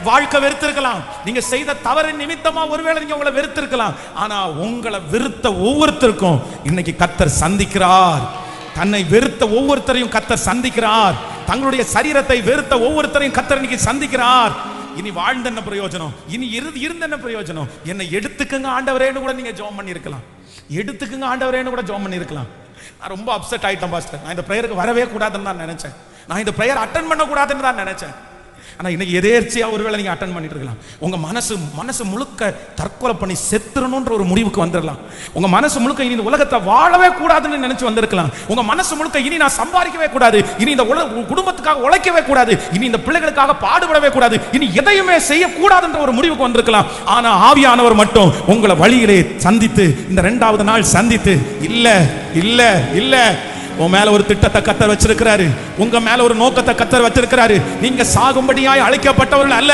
வாழ்க்கை வெறுத்திருக்கலாம், நீங்க செய்த தவறு நிமித்தமா ஒருவேளை நீங்க உங்களை வெறுத்திருக்கலாம். ஆனா உங்களை வெறுத்த ஒவ்வொருத்தருக்கும் இன்னைக்கு கர்த்தர் சந்திக்கிறார். தன்னை வெறுத்த ஒவ்வொருத்தரையும் கர்த்தர் சந்திக்கிறார். தங்களுடைய சரீரத்தை வெறுத்த ஒவ்வொருத்தரையும் கர்த்தர் இன்னைக்கு சந்திக்கிறார். இனி வாழ்ந்த என்ன பிரயோஜனம்? இனி இருந்த என்ன பிரயோஜனம்? என்னை எடுத்துக்குங்க ஆண்டவரேன்னு கூட நீங்க ஜெபம் பண்ணியிருக்கலாம். எடுத்துக்குங்க ஆண்டவரேன்னு கூட ஜெபம் பண்ணியிருக்கலாம். நான் ரொம்ப அப்செட் ஆயிட்டேன் பாஸ்டர். நான் இந்த பிரேயருக்கு வரவே கூடாதுன்னு தான் நினைச்சேன். நான் இந்த பிரேயர் அட்டெண்ட் பண்ண கூடாதுன்னு தான் நினைச்சேன். ஆனா இன்னைக்கு எதேர்ச்சியா ஒருவேளை நீங்க அட்டெண்ட் பண்ணிட்டு இருக்கலாம். உங்க மனசு முழுக்க தற்கொலை பண்ணி செத்துறணும்ன்ற ஒரு முடிவுக்கு வந்துடலாம். உங்க மனசு முழுக்க இனி இந்த உலகத்தை வாழவே கூடாதுன்னு நினைச்சு வந்திருக்கலாம். உங்க மனசு முழுக்க இனி நான் சம்பாதிக்கவே கூடாது, இனி இந்த குடும்பத்துக்காக உழைக்கவே கூடாது, இனி இந்த பிள்ளைகளுக்காக பாடுபடவே கூடாது, இனி எதையுமே செய்யக்கூடாதுன்ற ஒரு முடிவுக்கு வந்திருக்கலாம். ஆனா ஆவியானவர் மட்டும் உங்களை வழியிலே சந்தித்து, இந்த 2வது நாள் சந்தித்து, இல்ல உன் மேல ஒரு திட்டத்தை கர்த்தர் வச்சிருக்கிறாரு. உங்க மேல ஒரு நோக்கத்தை கர்த்தர் வச்சிருக்கிறாரு. நீங்க சாகும்படியாய் அழைக்கப்பட்டவர்கள் அல்ல,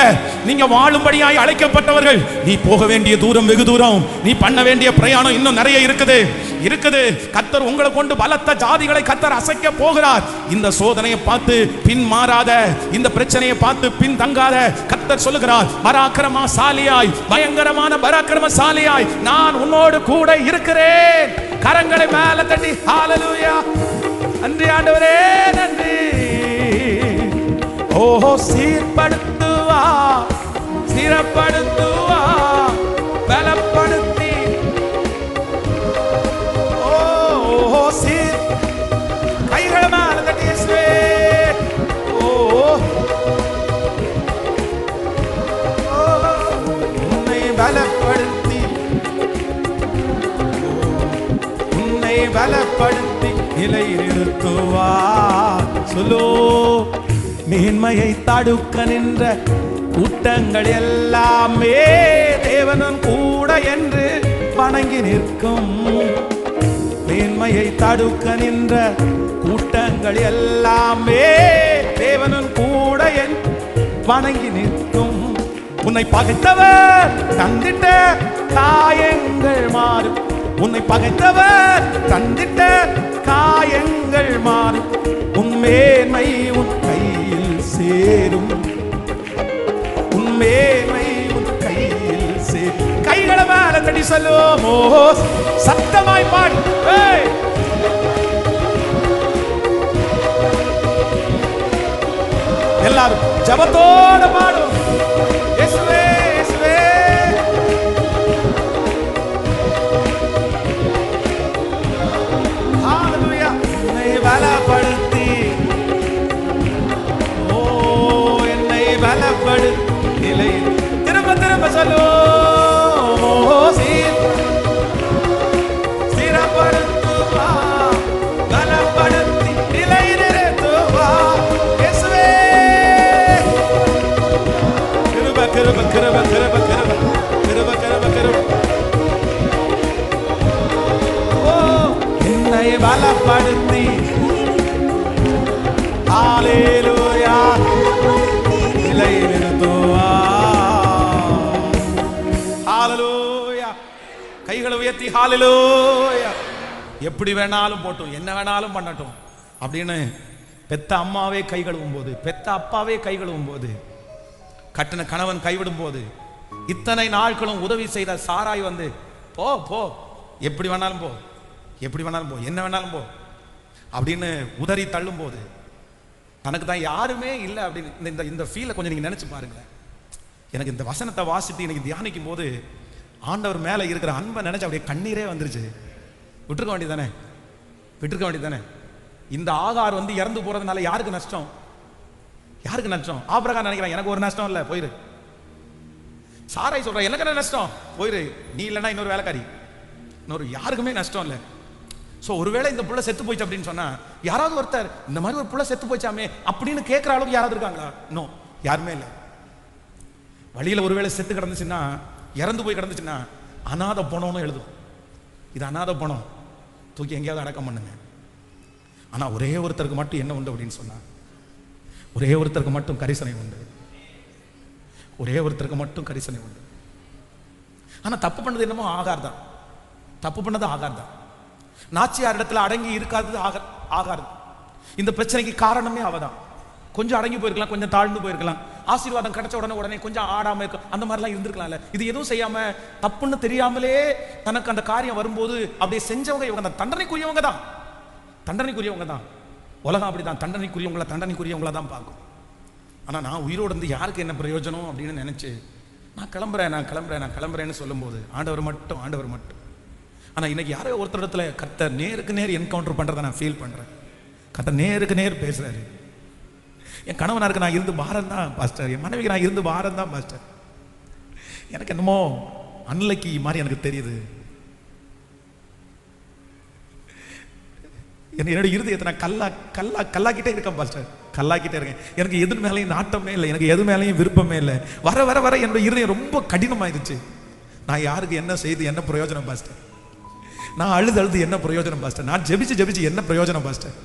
நீங்க வாழும்படியாய் அழைக்கப்பட்டவர்கள். நீ போக வேண்டிய தூரம் வெகு தூரம், நீ பண்ண வேண்டிய பிரயாணம் இன்னும் நிறைய இருக்குது. கர்த்தர் உங்களை கொண்டு பலத்த ஜாதிகளை கர்த்தர் அசைக்க போகிறார். இந்த சோதனையை பார்த்து பின் மாறாத, இந்த பிரச்சனையை பார்த்து பின் தங்காத. கர்த்தர் சொல்லுகிறார், பராக்கிரமசாலியாய், பயங்கரமான பராக்கிரமசாலியாய் நான் உன்னோடு கூட இருக்கிறேன். கரங்களை மேல தட்டி ஹல்லேலூயா. நன்றி ஆண்டவரே, நன்றி. ஓஹோ, சீர்படுத்துவா, ஸ்திரப்படுத்துவா, பலப்படுத்தி, ஓஹோ சீர். கைகளை மேல தட்டி இயேசுவே. உன்னை பலப்படுத்தி, பலப்படுத்தி நிலை நிறுத்துவார். சொல்லோ, மேன்மையை தடுக்க நின்ற கூட்டங்கள் எல்லாமே தேவனும் கூட என்று வணங்கி நிற்கும். மேன்மையை தடுக்க நின்ற கூட்டங்கள் எல்லாமே தேவனும் கூட என்று வணங்கி நிற்கும். உன்னை பகைத்தவர் தந்திட்ட காயங்கள் மாறும். உன்னை பகைத்தவர் தந்திட்ட காயங்கள் மாறும். உன் மேன்மை உன் கையில் சேரும். உன் மேன்மை உன் கையில் சேரும். கைகளை மேல தட்டி சொல்லுவோமோ, சத்தமாய் பாடு. எல்லாரும் ஜபத்தோட பாடும். இயேசுவே, இயேசுவே. ஹல்லேலூயா. என்னை பலப்படுத்தி, ஓ என்னை பலப்படுத்தி நிலை. திரும்ப சொல்லுவோம், ஸ்திரப்படுத்துவா, பலப்படுத்தி நிலை நிறுத்துவா. இயேசுவே. கிருப கிருப கிருப கிருப கிருப கிருப கிருப கிருப. ஓ என்னை பலப்படுத்தி, ஹல்லேலூயா, நிலை நிறுத்துவா. ஹல்லேலூயா. கைகளை உயர்த்தி ஹல்லேலூயா. எப்படி வேணாலும் போட்டும், என்ன வேணாலும் பண்ணட்டும் அப்படின்னு பெத்த அம்மாவே கை கழுவும் போது, பெத்த அப்பாவே கை கழுவும் போது, கட்டின கணவன் கைவிடும் போது, இத்தனை நாட்களும் உதவி செய்த சாராய் வந்து போ போ, எப்படி வேணாலும் போ, எப்படி வேணாலும் போ, என்ன வேணாலும் போ அப்படின்னு உதறி தள்ளும் போது தனக்கு தான் யாருமே இல்லை அப்படின்னு இந்த இந்த ஃபீலை கொஞ்சம் நீங்க நினைச்சு பாருங்களேன். எனக்கு இந்த வசனத்தை வாசித்து எனக்கு தியானிக்கும் போது ஆண்டவர் மேல இருக்கிற அன்பை நினைச்சு அப்படியே கண்ணீரே வந்துருச்சு. விட்டுருக்க வேண்டியதானே, விட்டுருக்க வேண்டியதானே. இந்த ஆகார் வந்து இறந்து போறதுனால யாருக்கு நஷ்டம்? யாருக்கு நஷ்டம்? ஆபிரகாம் நினைக்கிறான் எனக்கு ஒரு நஷ்டம் இல்லை, போயிரு. சாராய் சொல்ற எனக்கு என்ன நஷ்டம், போயிரு, நீ இல்லைன்னா இன்னொரு வேலைக்காரி, இன்னொரு யாருக்குமே நஷ்டம் இல்லை. ஸோ ஒருவேளை இந்த புள்ள செத்து போயிச்சு அப்படின்னு சொன்னா யாராவது ஒருத்தர் இந்த மாதிரி ஒரு புள்ள செத்து போயிச்சாமே அப்படின்னு கேட்குற அளவுக்கு யாராவது இருக்காங்களா? நோ, யாருமே இல்லை. வழியில் ஒருவேளை செத்து கிடந்துச்சுன்னா, இறந்து போய் கிடந்துச்சுன்னா அநாத பணம்னு எழுதும். இது அநாத பணம், தூக்கி எங்கேயாவது அடக்கம் பண்ணுங்க. ஆனா ஒரே ஒருத்தருக்கு மட்டும் என்ன உண்டு அப்படின்னு சொன்னா, ஒரே ஒருத்தருக்கு மட்டும் கரிசனை உண்டு, ஒரே ஒருத்தருக்கு மட்டும் கரிசனை உண்டு. ஆனா தப்பு பண்ணது என்னமோ ஆகார் தான், தப்பு பண்ணது ஆகார் தான். நாச்சியார் இடத்துல அடங்கி இருக்காதது ஆகார். இந்த பிரச்சனைக்கு காரணமே அவதான். கொஞ்சம் அடங்கி போயிருக்கலாம், கொஞ்சம் தாழ்ந்து போயிருக்கலாம், ஆசீர்வாதம் கிடைச்ச உடனே கொஞ்சம் ஆடாம இருக்க, அந்த மாதிரிலாம் இருந்திருக்கலாம்ல. இது எதுவும் செய்யாம தப்புன்னு தெரியாமலே தனக்கு அந்த காரியம் வரும்போது அப்படியே செஞ்சவங்க இவங்க தான், தண்டனைக்குரியவங்க தான், தண்டனைக்குரியவங்க தான். உலகம் அப்படிதான், தண்டனைக்குரியவங்கள தான் பார்க்கும். ஆனா நான் உயிரோடு இருந்து யாருக்கு என்ன பிரயோஜனம் அப்படின்னு நினைச்சு நான் கிளம்புறேன்னு சொல்லும்போது ஆண்டவர் மட்டும். ஆனா இன்னைக்கு யாரோ ஒருத்தர் இடத்துல கர்த்தர் நேருக்கு நேர் என்கவுண்டர் பண்றதை நான் ஃபீல் பண்றேன். கர்த்தர் நேருக்கு நேர் பேசுறாரு. என் கணவனாருக்கு நான் இருந்து பாரம் தான் பாஸ்டர், என் மனைவிக்கு நான் இருந்து பாரம் தான் பாஸ்டர். எனக்கு என்னமோ அன்லக்கி மாதிரி எனக்கு தெரியுது. என்னுடைய இருதயத்தை நான் கல்லாக்கிட்டே இருக்கேன் பாஸ்டர், கல்லாக்கிட்டே இருக்கேன். எனக்கு எது மேலேயும் நாட்டமே இல்லை, எனக்கு எது மேலேயும் விருப்பமே இல்லை. வர வர வர என்னுடைய இருதயம் ரொம்ப கடினமாயிருச்சு. நான் யாருக்கு என்ன செய்து என்ன பிரயோஜனம் பாஸ்டர்? நான் அழுது என்ன பிரயோஜனம் பாஸ்டர்? நான் ஜெபிச்சு என்ன பிரயோஜனம் பாஸ்டர்?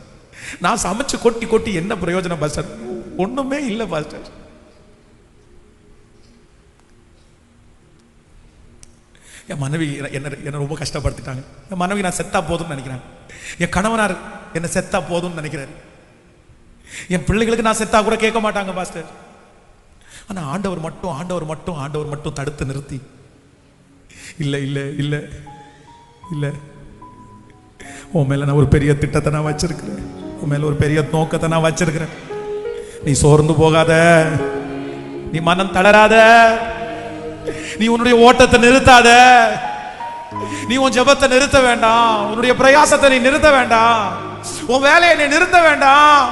நான் சமைச்சு கொட்டி என்ன பிரயோஜனம் பாஸ்டர்? ஒண்ணுமே இல்லை பாஸ்டர். என் மனைவி என்ன ரொம்ப கஷ்டப்படுத்திட்டாங்க. என் மனைவி நான் செத்தா போதும்னு நினைக்கிறேன். என் கணவனார் என்ன செத்தா போதும்னு நினைக்கிறாரு. என் பிள்ளைகளுக்கு நான் செத்தா கூட கேட்க மாட்டாங்க பாஸ்டர். ஆனா ஆண்டவர் மட்டும் தடுத்து நிறுத்தி இல்ல உன் மேல நான் ஒரு பெரிய திட்டத்தை நான் வச்சிருக்கிறேன், உன் மேல ஒரு பெரிய நோக்கத்தை நான் வச்சிருக்கிறேன். நீ சோர்ந்து போகாத, நீ மனம் தளராத, நீ உன்னுடைய ஓட்டத்தை நிறுத்தாத, நீ உன் ஜெபத்தை நிறுத்த வேண்டாம், உன்னுடைய பிரயாசத்தை நீ நிறுத்த வேண்டாம், உன் வேலையை நீ நிறுத்த வேண்டாம்.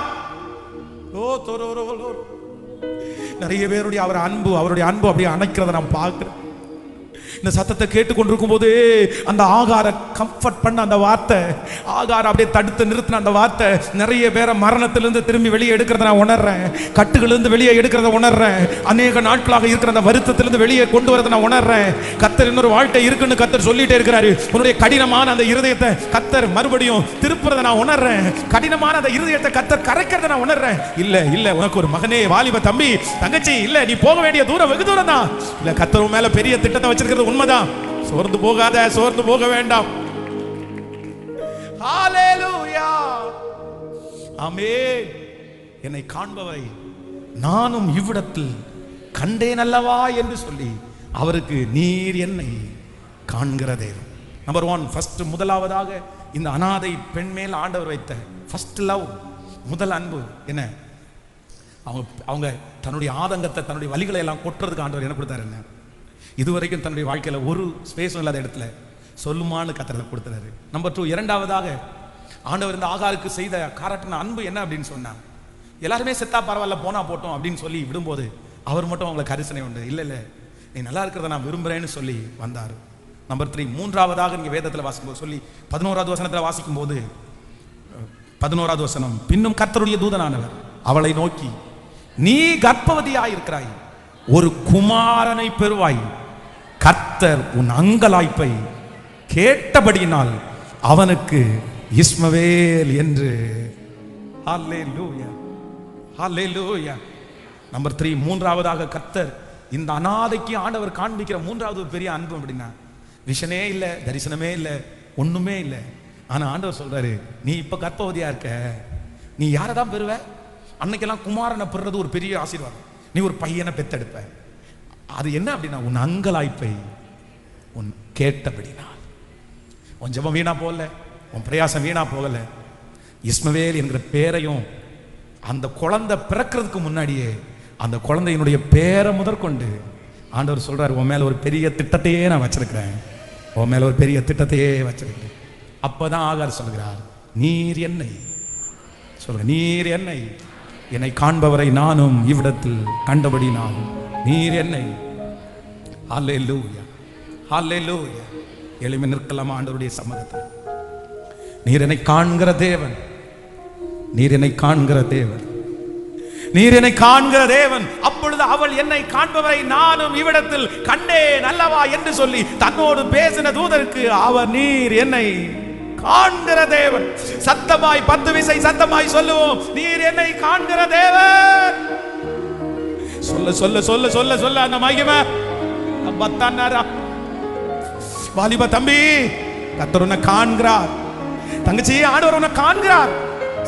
நிறைய பேருடைய அவருடைய அன்பு அப்படியே அணைக்கிறத நான் பார்க்கிறேன். இந்த சத்தத்தை கேட்டுக்கொண்டிருக்கும் போது அந்த ஆகார கம்ஃபர்ட் பண்ண அந்த வார்த்தை, ஆகார அப்படியே தடுத்து நிறுத்தின அந்த வார்த்தை நிறைய பேரை மரணத்திலிருந்து திரும்பி வெளியே எடுக்கிறத நான் உணர்றேன், கட்டுகளிலிருந்து வெளியே எடுக்கிறத உணர்றேன், அநேக நாட்களாக இருக்கிற அந்த வருத்தத்திலிருந்து வெளியே கொண்டு வரதை நான் உணர்றேன். கர்த்தர் இன்னொரு வாழ்க்கை இருக்குன்னு கர்த்தர் சொல்லிட்டே இருக்கிறாரு. உன்னுடைய கடினமான அந்த இருதயத்தை கர்த்தர் மறுபடியும் திருப்புறதை நான் உணர்றேன், கடினமான அந்த இருதயத்தை கர்த்தர் கரைக்கிறத நான் உணர்றேன். இல்ல உனக்கு ஒரு மகனே, வாலிப தம்பி, தங்கச்சி, இல்ல நீ போக வேண்டிய தூரம் வெகு தூரம் தான். இல்ல கர்த்தர் மேல பெரிய திட்டத்தை வச்சிருக்கிறது உண்மைதான். சோர்ந்து போகாத, சோர்ந்து போக வேண்டாம். ஹalleluya, ஆமென். என்னை காண்பவை நானும் இவ்விடத்தில் கண்டேன் அல்லவா என்று சொல்லி அவருக்கு நீர் என்னை காண்கிற தேவன். நம்பர் 1, ஃபர்ஸ்ட், முதலாவதாக இந்த அனாதை பெண் மேல் ஆண்டவர் வைத்த ஃபர்ஸ்ட் லவ், முதல் அன்பு என்ன? அவங்க தன்னுடைய ஆதங்கத்தை, தன்னுடைய வலிகளை எல்லாம் கொட்டுறதுக்கு ஆண்டவர் என்ன கொடுத்தாரு? என்ன இதுவரைக்கும் தன்னுடைய வாழ்க்கையில ஒரு ஸ்பேஸும் இல்லாத இடத்துல சொல்லுமான்னு கத்தரை கொடுத்தாரு. நம்பர் 2, இரண்டாவதாக ஆண்டவர் இந்த ஆகாருக்கு செய்த காரட்டின அன்பு என்ன அப்படின்னு சொன்னா, எல்லாருமே செத்தா பரவாயில்ல, போனா போட்டோம் அப்படின்னு சொல்லி விடும்போது அவர் மட்டும் அவங்களை கரிசனை உண்டு. இல்ல நீ நல்லா இருக்கிறத நான் விரும்புறேன்னு சொல்லி வந்தார். நம்பர் 3, மூன்றாவதாக நீங்க வேதத்தில் வாசிக்கும்போது சொல்லி 11வது வசனத்தில் வாசிக்கும் போது 11வது வசனம், பின்னும் கர்த்தருடைய தூதனானவர் அவளை நோக்கி, நீ கர்ப்பவதியாயிருக்கிறாய், ஒரு குமாரனை பெறுவாய், கர்த்தர் உன் அங்கலாய்ப்பை கேட்டபடியினால் அவனுக்கு இஸ்மவேல் என்று. ஹல்லேலூயா, ஹல்லேலூயா. நம்பர் 3, மூன்றாவதாக கர்த்தர் இந்த அனாதைக்கு ஆண்டவர் காண்பிக்கிற மூன்றாவது பெரிய அன்பு அப்படின்னா, விஷனே இல்லை, தரிசனமே இல்லை, ஒண்ணுமே இல்லை. ஆனா ஆண்டவர் சொல்றாரு, நீ இப்ப கர்ப்பவதியா இருக்க, நீ யாரை தான் பெறுவ? அன்னைக்கெல்லாம் குமாரனை பெறுறது ஒரு பெரிய ஆசீர்வாதம். நீ ஒரு பையனை பெத்தெடுப்ப, அது என்ன அப்படின்னா, உன் அங்கலாய்ப்பை உன் கேட்டபடினால். உன் ஜெபம் வீணா போகல, உன் பிரயாசம் வீணா போகல. இஸ்மவேல் என்கிற பேரையும் அந்த குழந்தை பிறக்கிறதுக்கு முன்னாடியே அந்த குழந்தையினுடைய பேரை முதற்கொண்டு ஆண்டவர் சொல்றாரு, உன் மேல ஒரு பெரிய திட்டத்தையே நான் வச்சிருக்கிறேன், உன் மேல ஒரு பெரிய திட்டத்தையே வச்சிருக்கிறேன். அப்பதான் ஆகார் சொல்கிறார், நீர் என்னை சொல்ற, நீர் என்னை என்னை காண்பவரை நானும் இவ்விடத்தில் கண்டபடி நானும், நீர் என்னை. ஹல்லேலூயா, ஹல்லேலூயா. எளிமை நிற்கலாம் ஆண்டவருடைய சம்மதத்தில். நீர் என்னை காண்கிற தேவன், நீர் என்னை காண்கிற தேவன், நீர் என்னை காண்கிற தேவன். அப்பொழுது அவள் என்னை காண்பவரை நானும் இவ்விடத்தில் கண்டேன் அல்லவா என்று சொல்லி தன்னோடு பேசின தூதருக்கு அவர் நீர் என்னை காண்கிற தேவன். சத்தமாய் 10 விசை சத்தமாய் சொல்லுவோம், நீர் என்னை காண்கிற தேவன். சொல்ல சொல்ல சொல்ல சொல்ல சொல்ல அந்த மகிமை பத்தானாரா. வாலிப தம்பி, கர்த்தர் உன்னை காண்கிறார். தங்கச்சி, ஆண்டவர் உன்னை காண்கிறார்.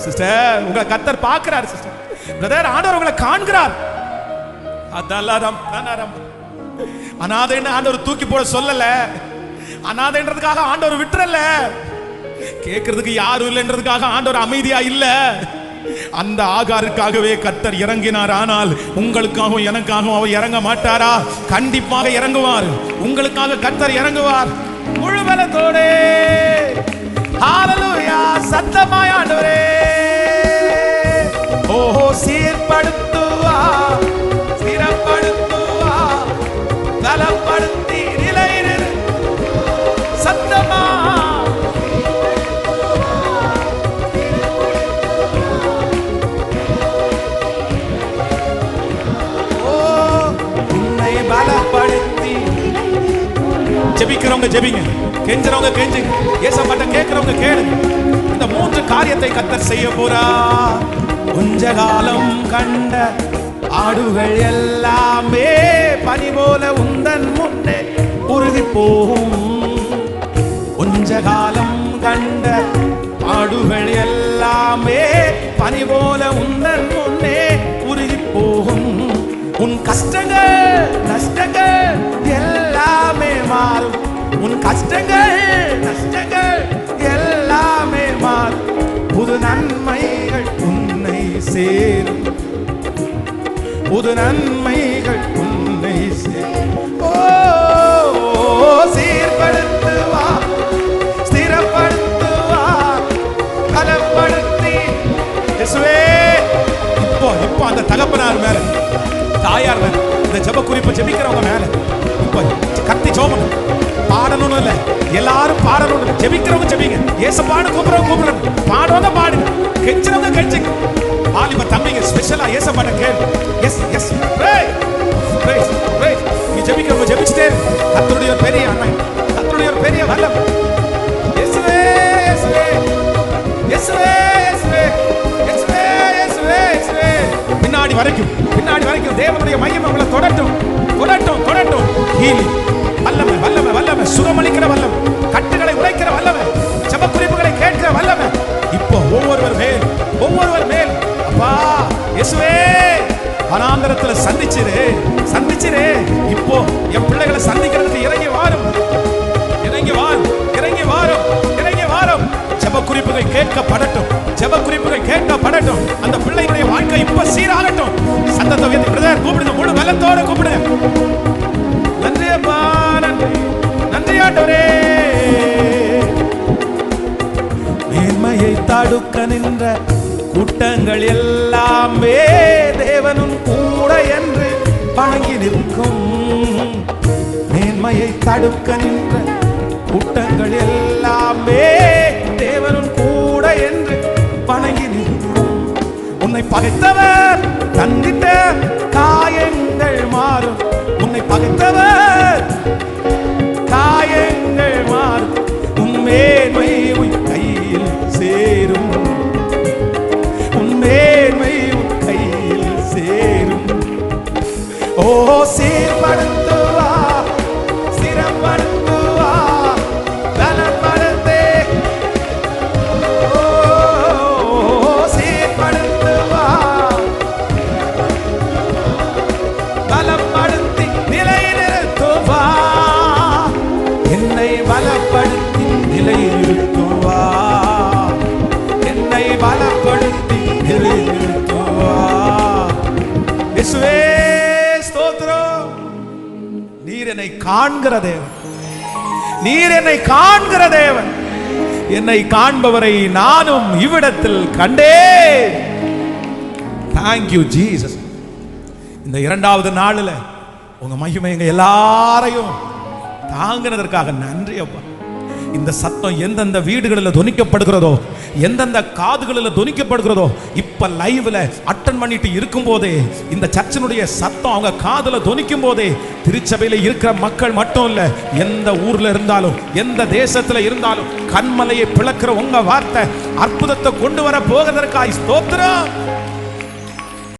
சிஸ்டர், உங்களை கர்த்தர் பார்க்கிறார். சிஸ்டர், பிரதர், ஆண்டவர் உங்களை காண்கிறார். அதெல்லாம் அனாதைன்னு ஆண்டவர் தூக்கி போட சொல்லல, அனாதைன்றதுக்காக ஆண்டவர் விட்டுறல, கேட்கறதுக்கு யாரும் இல்லைன்றதுக்காக ஆண்டவர் அமைதியா இல்ல. அந்த ஆகாருக்காகவே கர்த்தர் இறங்கினார். ஆனால் உங்களுக்காகவும் எனக்காகவும் அவர் இறங்க மாட்டாரா? கண்டிப்பாக இறங்குவார். உங்களுக்காக கர்த்தர் இறங்குவார் முழு பலத்தோட. ஹல்லேலூயா, சத்தமாய் ஆண்டவரே. ஓஹோ, சீர்படுத்துவா, ஸ்திரப்படுத்துவா, பலப்படுத்தி நிலைநிறு. சத்தமா பலப்படுத்தி. ஜெபிக்கிறவங்க ஜெபிங்க, கெஞ்சறவங்க கெஞ்சுங்க, ஏசப்பாட்ட கேட்கிறவங்க கேளுங்க. இந்த 3 காரியத்தை கர்த்தர் செய்ய போறார். கொஞ்ச காலம் கண்ட ஆடுகள் எல்லாமே பனி போல உந்தன் முன்னே உருகி போகும். கொஞ்ச காலம் கண்ட ஆடுகள் எல்லாமே பனி போல உந்தன் முன்னே உருகி போகும். உன் கஷ்டங்கள் நஷ்டங்கள் எல்லாமே மாறும். உன் கஷ்டங்கள் நஷ்டங்கள் எல்லாமே மாறும். புது நன்மைகள் உன்னை சேரும், புது நன்மைகள் உன்னை சேரும். ஓ, சீர்படுத்துவா, ஸ்திரப்படுத்துவா, பலப்படுத்தி. இயேசுவே, இப்போ அந்த தகப்பனார் மேல, தாயார் மேல, இந்த ஜெப குறிப்பு ஜெபிக்கிறவங்க மேல இப்போ கத்தி ஜெபம் பாடணும்னு இல்ல, எல்லாரும் பாடணும். ஜெபிக்கிறவங்க ஜெபிங்க, ஏசப்பான்னு கூப்பிடுறவங்க கூப்பிடுங்க, பாடுறவங்க பாடுங்க, கெஞ்சுறவங்க கெஞ்சுங்க. வாலிப தம்பிங்க ஸ்பெஷலா ஏசப்பாட்ட கேளு. Yes yes praise praise praise. நீ ஜெபிக்கிறவங்க ஜெபிச்சிட்டே, கர்த்தருடைய பெரிய அன்னை, கர்த்தருடைய பெரிய வல்லமை. இயேசுவே இயேசுவே இயேசுவே இயேசுவே இயேசுவே இயேசுவே இயேசுவே. பின்னாடி வரைக்கும் தேவனுடைய மகிமை உங்களை தொடட்டும் தொடட்டும் தொடட்டும். ஹீலிங் வல்லமை வல்லமை வல்லமை, சுகமளிக்கிற வல்லமை, கட்டுகளை உடைக்கிற வல்லமை, ஜெப குறிப்புகளை கேட்கிற வல்லமை இப்போ ஒவ்வொருவர் மேல். அப்பா இயேசுவே, வனாந்தரத்துல சந்திச்சிரு. இப்போ என் பிள்ளைகளை சந்திக்கிறதுக்கு இறங்கி வாரும், இறங்கி வாரும், இறங்கி வாரும், இறங்கி வாரும். ஜெப குறிப்புகள் கேட்கப்படட்டும், ஜெப குறிப்புகள் கேட்கப்படட்டும். அந்த பிள்ளைகளுடைய வாழ்க்கை இப்ப சீராகட்டும். சத்தத்தை உயர்த்தி பிரதர் கூப்பிடுங்க, முழு பலத்தோட கூப்பிடுங்க. நன்றி அப்பா, நன்றி நன்றி ஆண்டவரே. மேன்மையை தடுக்க நின்ற கூட்டங்கள் எல்லாமே தேவனும் கூட என்று வணங்கி நிற்கும். மேன்மையை தடுக்க நின்ற கூட்டங்கள் எல்லாமே தேவனும் கூட என்று வணங்கி நிற்கும். உன்னை பகைத்தவர் தந்திட்ட காயங்கள் மாறும். உன்னை பகைத்தவர் காயங்கள் மாறும். உன் மேன்மை உன் கையில் சேரும், உன் மேன்மை உன் கையில் சேரும். ஓ, சீர்படுத்துவா, ஸ்திரப்படுத்துவா, பலப்படுத்தே. ஓ, சீர்படுத்துவா, காண்கிற தேவன், நீர் என்னை காண்கிற தேவன். என்னை காண்பவரை நானும் இவ்விடத்தில் கண்டேன். Thank you Jesus. இந்த இரண்டாவது நாளில் உங்க மகிமை எங்க எல்லாரையும் தாங்கினதற்காக நன்றி அப்பா. இந்த சத்தம் எந்தெந்த வீடுகளில் துணிக்கப்படுகிறதோ, எந்தெந்த காதுகளில் துணிக்கப்படுகிறதோ, இப்ப லைவ்ல அட்டன் பண்ணிட்டு இருக்கும் போதே இந்த சர்ச்சினுடைய சத்தம் அவங்க காதுல துணிக்கும் போதே திருச்சபையில இருக்கிற மக்கள் மட்டும் இல்ல, எந்த ஊர்ல இருந்தாலும் எந்த தேசத்துல இருந்தாலும் கண்மலையை பிளக்கிற உங்க வார்த்தை அற்புதத்தை கொண்டு வர போகிறதற்காய் ஸ்தோத்திரம்.